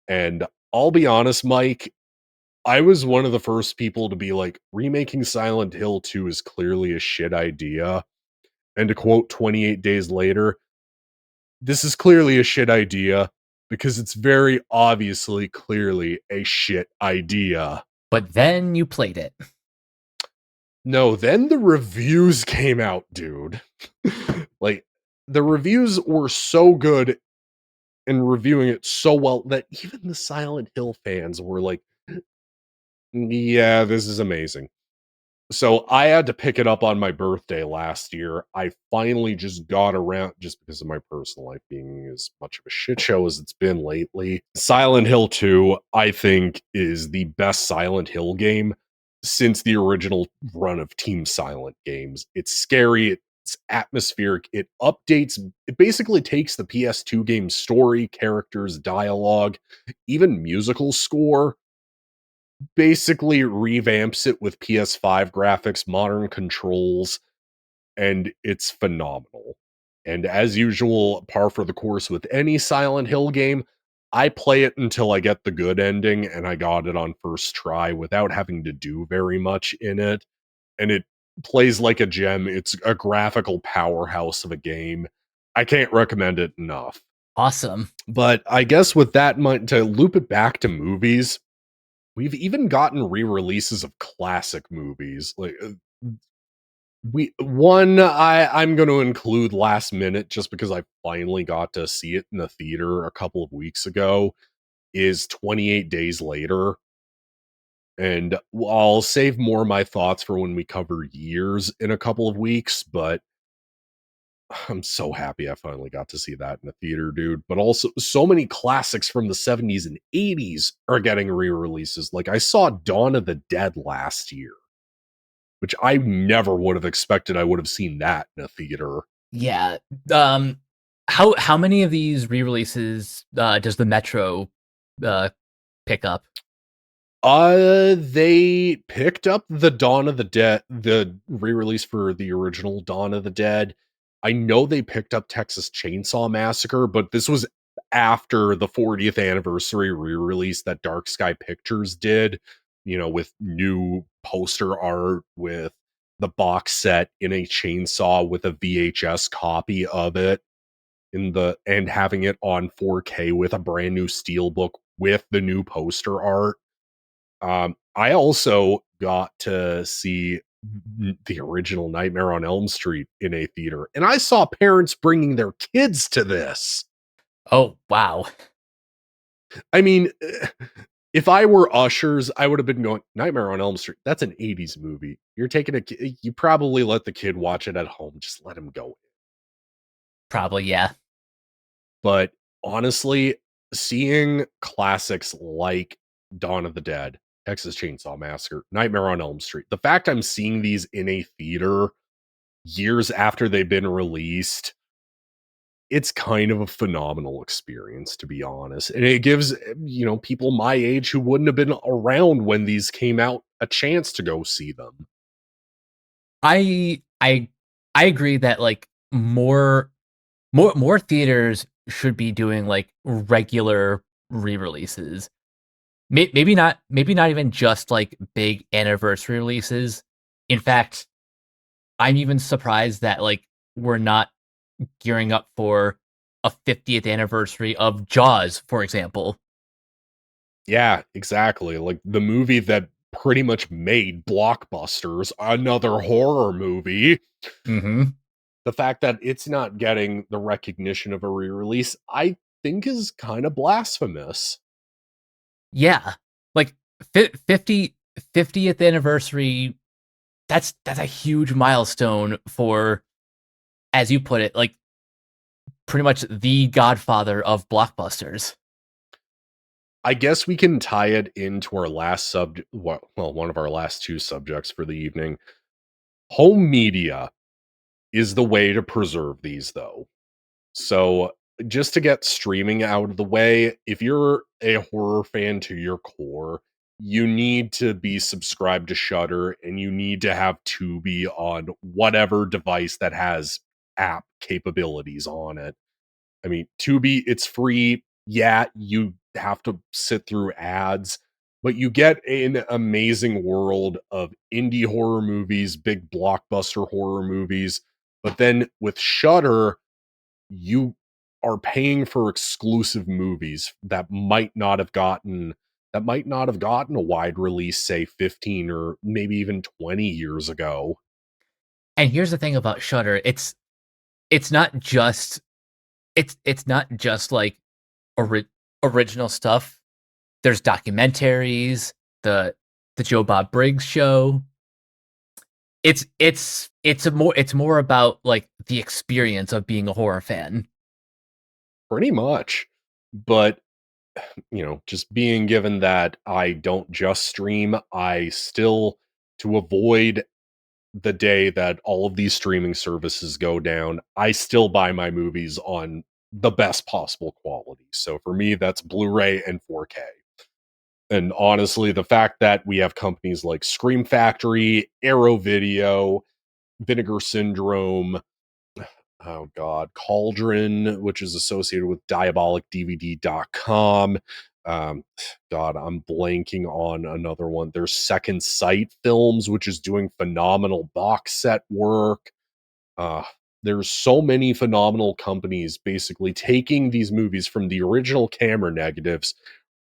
And I'll be honest, Mike, I was one of the first people to be like, remaking Silent Hill 2 is clearly a shit idea. And to quote 28 Days Later, this is clearly a shit idea because it's very obviously, clearly a shit idea. But then you played it. No, then the reviews came out, dude. Like, the reviews were so good and reviewing it so well that even the Silent Hill fans were like, yeah, this is amazing. So I had to pick it up on my birthday last year. I finally just got around, just because of my personal life being as much of a shit show as it's been lately. Silent Hill 2, I think, is the best Silent Hill game since the original run of Team Silent games. It's scary, it's atmospheric, it updates, it basically takes the PS2 game's story, characters, dialogue, even musical score, basically revamps it with PS5 graphics, modern controls, and it's phenomenal. And as usual, par for the course with any Silent Hill game, I play it until I get the good ending, and I got it on first try without having to do very much in it. And it plays like a gem. It's a graphical powerhouse of a game. I can't recommend it enough. Awesome. But I guess with that, to loop it back to movies, we've even gotten re-releases of classic movies. Like I'm going to include Last Minute just because I finally got to see it in the theater a couple of weeks ago. is 28 Days Later. And I'll save more of my thoughts for when we cover years in a couple of weeks, but I'm so happy I finally got to see that in the theater, dude. But also, so many classics from the 70s and 80s are getting re releases. Like, I saw Dawn of the Dead last year, which I never would have expected I would have seen that in a theater. Yeah. Um, how many of these re-releases does the Metro uh pick up? They picked up the Dawn of the Dead, the re-release for the original Dawn of the Dead. I know they picked up Texas Chainsaw Massacre, but this was after the 40th anniversary re-release that Dark Sky Pictures did, with new poster art, with the box set in a chainsaw with a VHS copy of it and having it on 4K with a brand new steelbook with the new poster art. I also got to see the original Nightmare on Elm Street in a theater, and I saw parents bringing their kids to this. Oh, wow. I mean, if I were ushers, I would have been going, Nightmare on Elm Street. That's an 80s movie. You're taking you probably let the kid watch it at home. Just let him go. Probably, yeah. But honestly, seeing classics like Dawn of the Dead, Texas Chainsaw Massacre, Nightmare on Elm Street, the fact I'm seeing these in a theater years after they've been released, it's kind of a phenomenal experience, to be honest. And it gives, people my age who wouldn't have been around when these came out a chance to go see them. I I I agree that like more theaters should be doing like regular re-releases. Maybe not even just like big anniversary releases. In fact, I'm even surprised that like we're not gearing up for a 50th anniversary of Jaws, for example. Yeah, exactly. Like the movie that pretty much made blockbusters, another horror movie. Mm-hmm. The fact that it's not getting the recognition of a re-release, I think is kind of blasphemous. Yeah, like 50th anniversary. That's a huge milestone for, as you put it, like pretty much the godfather of blockbusters. I guess we can tie it into our last one of our last two subjects for the evening. Home media is the way to preserve these, though. So, just to get streaming out of the way, if you're a horror fan to your core, you need to be subscribed to Shudder and you need to have Tubi on whatever device that has app capabilities on it. I mean, Tubi, it's free. Yeah, you have to sit through ads, but you get an amazing world of indie horror movies, big blockbuster horror movies. But then with Shudder, you are paying for exclusive movies that might not have gotten a wide release, say 15 or maybe even 20 years ago. And here's the thing about Shudder: it's not just it's not just like ori- original stuff. There's documentaries, the the Joe Bob Briggs show. It's more about like the experience of being a horror fan. Pretty much. But just being given that I don't just stream, I still, to avoid the day that all of these streaming services go down, I still buy my movies on the best possible quality. So for me, that's Blu-ray and 4K. And honestly, the fact that we have companies like Scream Factory, Arrow Video, Vinegar Syndrome, oh god, Cauldron, which is associated with diabolicdvd.com. um God, I'm blanking on another one. There's Second Sight Films, which is doing phenomenal box set work. uh there's so many phenomenal companies basically taking these movies from the original camera negatives,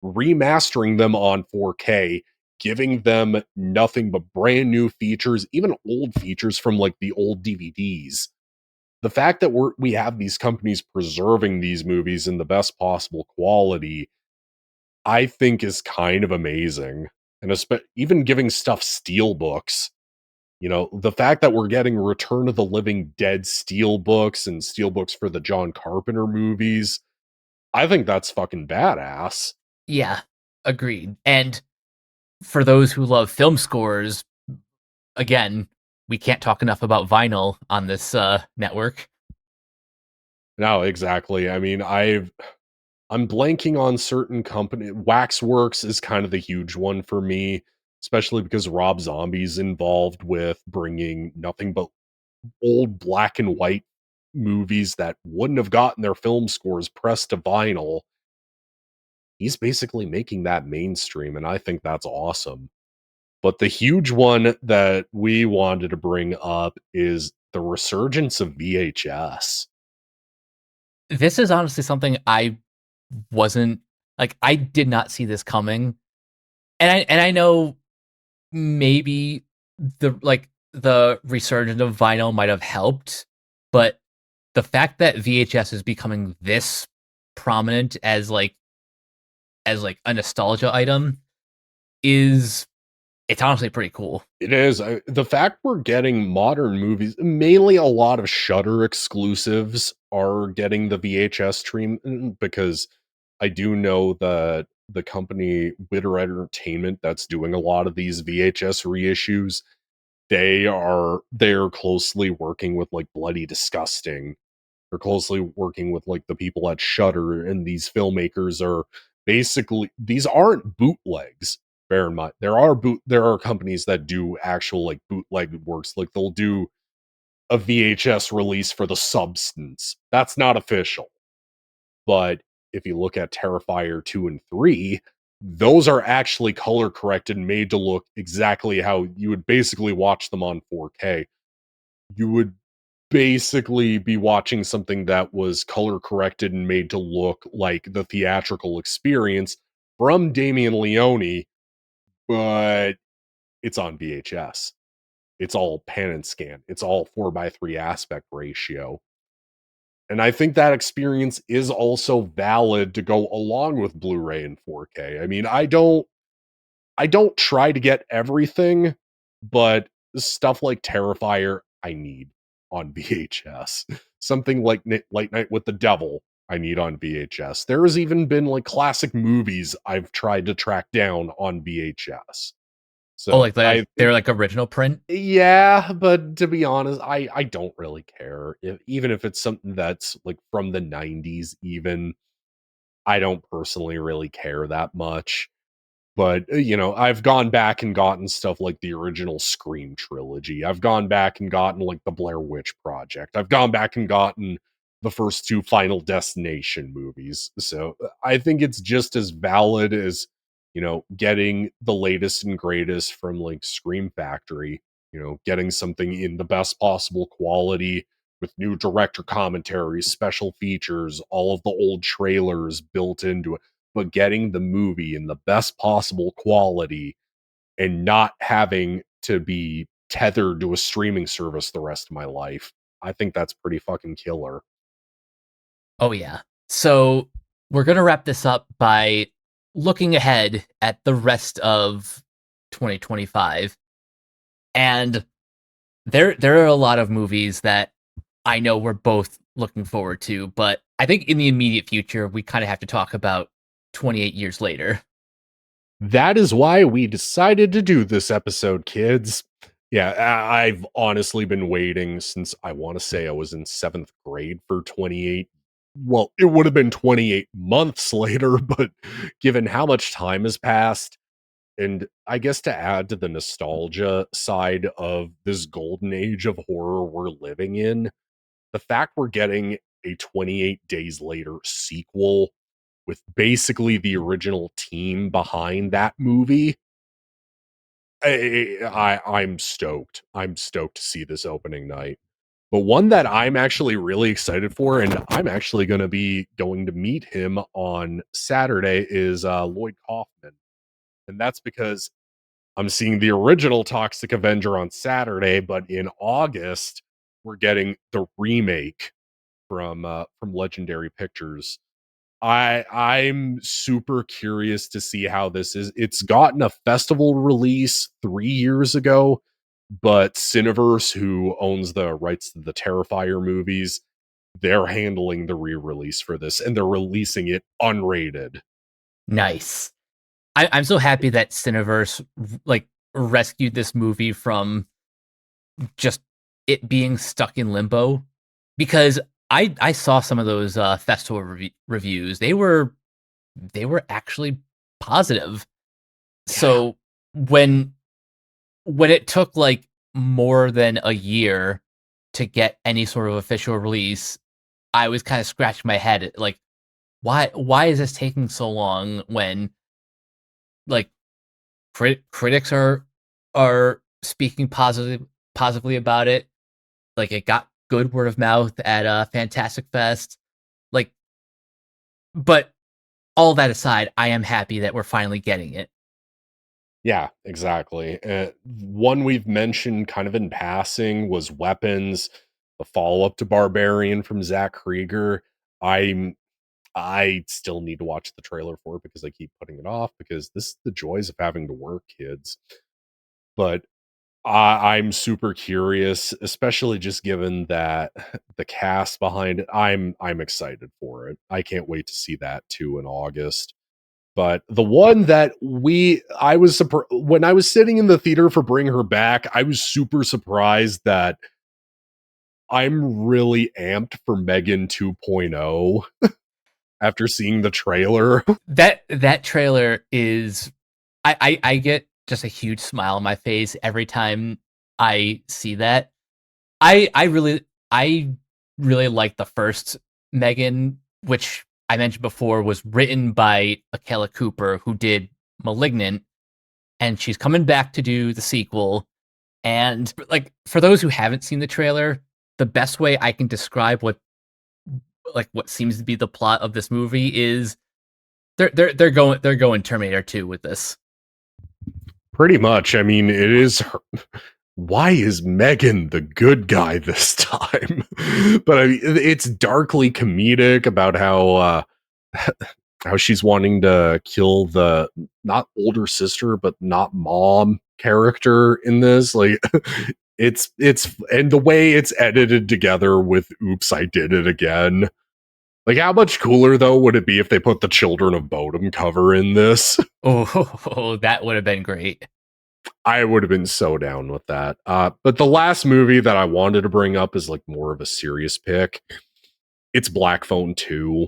remastering them on 4K, giving them nothing but brand new features, even old features from like the old DVDs. The fact that we have these companies preserving these movies in the best possible quality, I think is kind of amazing. And even giving stuff steel books, the fact that we're getting Return of the Living Dead steel books and steel books for the John Carpenter movies, I think that's fucking badass. Yeah, agreed. And for those who love film scores, again, we can't talk enough about vinyl on this network. No, exactly. I mean, I'm blanking on certain company. Waxworks is kind of the huge one for me, especially because Rob Zombie's involved with bringing nothing but old black and white movies that wouldn't have gotten their film scores pressed to vinyl. He's basically making that mainstream, and I think that's awesome. But the huge one that we wanted to bring up is the resurgence of VHS. This is honestly something I wasn't like I did not see this coming. And I know maybe the resurgence of vinyl might have helped, but the fact that VHS is becoming this prominent as a nostalgia item is it's honestly pretty cool. It is. The fact we're getting modern movies, mainly a lot of Shudder exclusives, are getting the VHS stream because I do know that the company Witter Entertainment that's doing a lot of these VHS reissues, they're closely working with like Bloody Disgusting. They're closely working with like the people at Shudder, and these filmmakers are basically these aren't bootlegs. Bear in mind, there are companies that do actual like bootleg works. Like they'll do a VHS release for the substance. That's not official. But if you look at Terrifier 2 and 3, those are actually color corrected and made to look exactly how you would basically watch them on 4K. You would basically be watching something that was color corrected and made to look like the theatrical experience from Damien Leone, but it's on VHS. It's all pan and scan. It's all 4:3 aspect ratio. And I think that experience is also valid to go along with Blu-ray and 4K. I mean, I don't try to get everything, but stuff like Terrifier I need on VHS. Something like Late Night with the Devil I need on VHS. There has even been like classic movies I've tried to track down on VHS. Oh, So I they're think like original print. yeah, but to be honest, I don't really care. Even if it's something that's like from the 90s even, I don't personally really care that much. But, I've gone back and gotten stuff like the original Scream trilogy. I've gone back and gotten, like, the Blair Witch Project. I've gone back and gotten the first 2 Final Destination movies. So, I think it's just as valid as, getting the latest and greatest from, like, Scream Factory, getting something in the best possible quality with new director commentaries, special features, all of the old trailers built into it, but getting the movie in the best possible quality and not having to be tethered to a streaming service the rest of my life. I think that's pretty fucking killer. Oh yeah. So we're gonna wrap this up by looking ahead at the rest of 2025. And there are a lot of movies that I know we're both looking forward to, but I think in the immediate future we kind of have to talk about 28 years later. That is why we decided to do this episode, kids. Yeah, I've honestly been waiting since I want to say I was in 7th grade for 28. Well, it would have been 28 months later, but given how much time has passed, and I guess to add to the nostalgia side of this golden age of horror we're living in, the fact we're getting a 28 Days Later sequel with basically the original team behind that movie, I'm stoked. I'm stoked to see this opening night. But one that I'm actually really excited for, and I'm actually going to be going to meet him on Saturday, is Lloyd Kaufman. And that's because I'm seeing the original Toxic Avenger on Saturday, but in August we're getting the remake from Legendary Pictures. I'm super curious to see how this is. It's gotten a festival release 3 years ago, but Cineverse, who owns the rights to the Terrifier movies, they're handling the re-release for this, and they're releasing it unrated. Nice. I'm so happy that Cineverse like rescued this movie from just it being stuck in limbo, because I saw some of those festival reviews. They were actually positive. Yeah, So when when it took like more than a year to get any sort of official release, I was kind of scratching my head like, why is this taking so long when like critics are speaking positively about it. Like it got good word of mouth at Fantastic Fest. Like, but all that aside, I am happy that we're finally getting it. yeah, exactly. One we've mentioned kind of in passing was Weapons, the follow-up to Barbarian from Zach Krieger. I'm I still need to watch the trailer for it because I keep putting it off because this is the joys of having to work, kids. But I'm super curious, especially just given that the cast behind it. I'm excited for it. I can't wait to see that too in August. But the one that I was surprised when I was sitting in the theater for Bring Her Back, I was super surprised that I'm really amped for Megan 2.0 after seeing the trailer. That trailer is I get just a huge smile on my face every time I see that. I really like the first Megan, which I mentioned before was written by Akela Cooper, who did Malignant, and she's coming back to do the sequel. And like for those who haven't seen the trailer, the best way I can describe what seems to be the plot of this movie is they're going Terminator 2 with this. Pretty much. I mean, it is her. Why is Megan the good guy this time? But I mean, it's darkly comedic about how she's wanting to kill the not older sister but not mom character in this. Like it's and the way it's edited together with "Oops, I did it again." Like, how much cooler though would it be if they put the Children of Bodom cover in this? Oh, that would have been great. I would have been so down with that. But the last movie that I wanted to bring up is like more of a serious pick. It's Black Phone 2,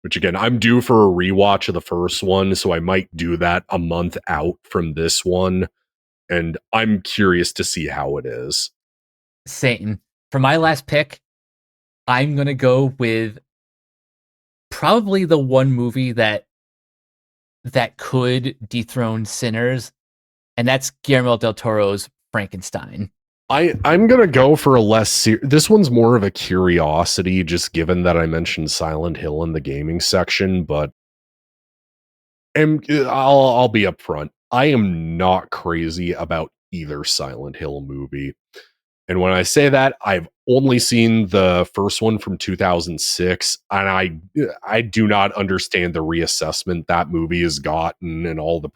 which again, I'm due for a rewatch of the first one, so I might do that a month out from this one. And I'm curious to see how it is. Satan. For my last pick, I'm gonna go with probably the one movie that could dethrone Sinners, and that's Guillermo del Toro's Frankenstein. I'm gonna go for a less this one's more of a curiosity, just given that I mentioned Silent Hill in the gaming section, but I'll be upfront. I am not crazy about either Silent Hill movie. And when I say that, I've only seen the first one from 2006, and I do not understand the reassessment that movie has gotten and all the.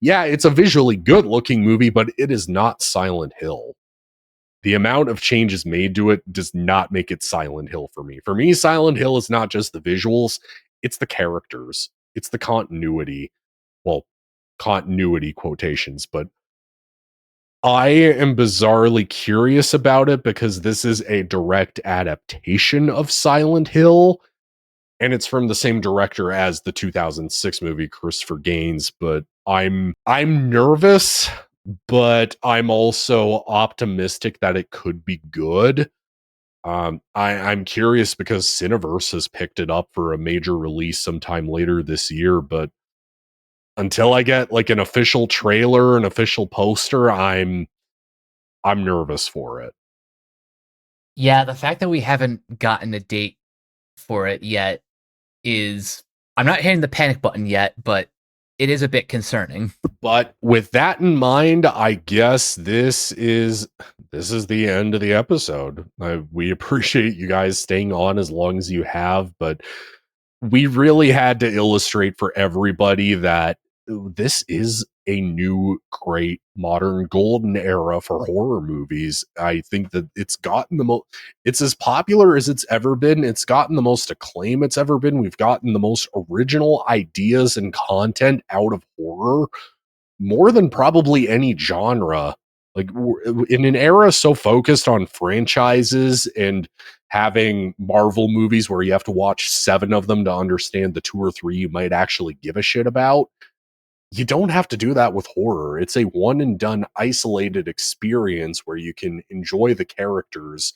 Yeah, it's a visually good looking movie, but it is not Silent Hill. The amount of changes made to it does not make it Silent Hill for me. For me, Silent Hill is not just the visuals; it's the characters, it's the continuity. Well, continuity quotations, but I am bizarrely curious about it because this is a direct adaptation of Silent Hill, and it's from the same director as the 2006 movie Christopher Gaines. But I'm nervous, but I'm also optimistic that it could be good. I'm curious because Cineverse has picked it up for a major release sometime later this year, but until I get like an official trailer, an official poster, I'm nervous for it. Yeah, the fact that we haven't gotten a date for it yet is I'm not hitting the panic button yet, but it is a bit concerning. But with that in mind, I guess this is the end of the episode. We appreciate you guys staying on as long as you have, but we really had to illustrate for everybody that this is a new great modern golden era for horror movies. I think that it's gotten the most, it's as popular as it's ever been. It's gotten the most acclaim it's ever been. We've gotten the most original ideas and content out of horror more than probably any genre. Like in an era so focused on franchises and having Marvel movies where you have to watch 7 of them to understand the 2 or 3 you might actually give a shit about, you don't have to do that with horror. It's a one and done isolated experience where you can enjoy the characters,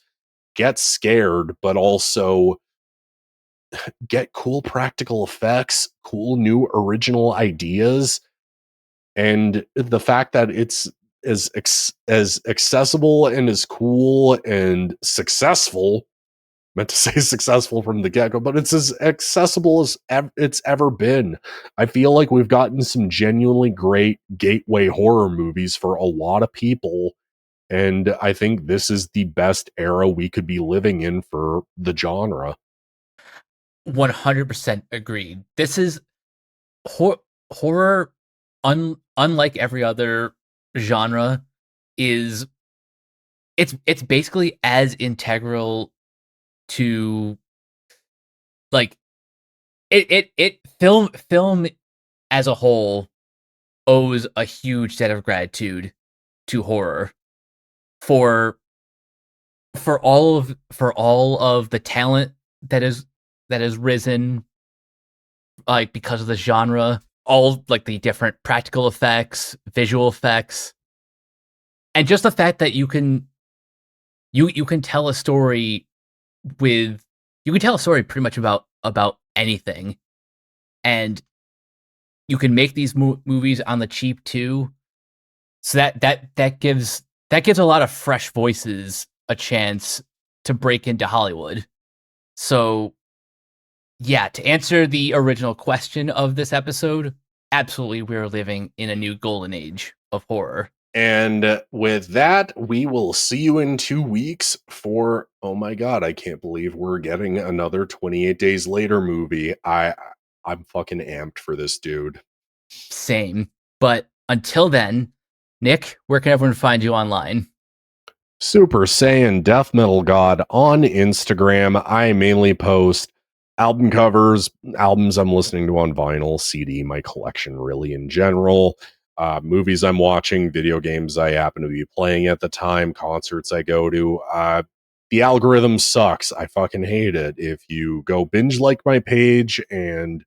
get scared, but also get cool practical effects, cool new original ideas, and the fact that it's as accessible and as cool and successful, meant to say successful from the get-go, but it's as accessible as it's ever been. I feel like we've gotten some genuinely great gateway horror movies for a lot of people, and I think this is the best era we could be living in for the genre. 100% agreed. This is horror, unlike every other genre, is it's basically as integral to like it film as a whole owes a huge debt of gratitude to horror for for all of the talent that has risen like because of the genre, all like the different practical effects, visual effects, and just the fact that you can tell a story with you can tell a story pretty much about anything, and you can make these movies on the cheap too. So that gives a lot of fresh voices a chance to break into Hollywood. So yeah, to answer the original question of this episode, absolutely, we're living in a new golden age of horror. And with that, we will see you in 2 weeks for, oh my god, I can't believe we're getting another 28 Days Later movie. I'm fucking amped for this, dude. Same. But until then, Nick, where can everyone find you online? Super Saiyan Death Metal God on Instagram. I mainly post album covers, albums I'm listening to on vinyl, CD, my collection really in general, movies I'm watching, video games I happen to be playing at the time, concerts I go to. The algorithm sucks. I fucking hate it. If you go binge like my page and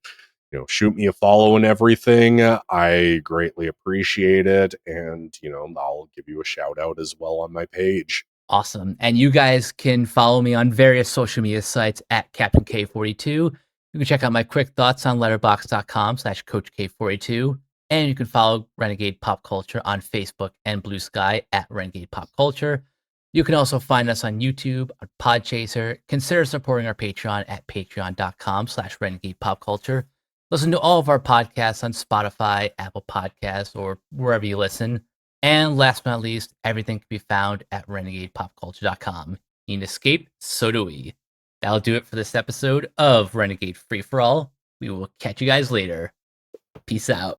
shoot me a follow and everything, I greatly appreciate it, and I'll give you a shout out as well on my page. Awesome. And you guys can follow me on various social media sites at Captain K42. You can check out my quick thoughts on letterbox.com/Coach K42. And you can follow Renegade Pop Culture on Facebook and Blue Sky at Renegade Pop Culture. You can also find us on YouTube, on Podchaser. Consider supporting our Patreon at patreon.com/Renegade Pop Culture. Listen to all of our podcasts on Spotify, Apple Podcasts, or wherever you listen. And last but not least, everything can be found at renegadepopculture.com. You need escape, so do we. That'll do it for this episode of Renegade Free For All. We will catch you guys later. Peace out.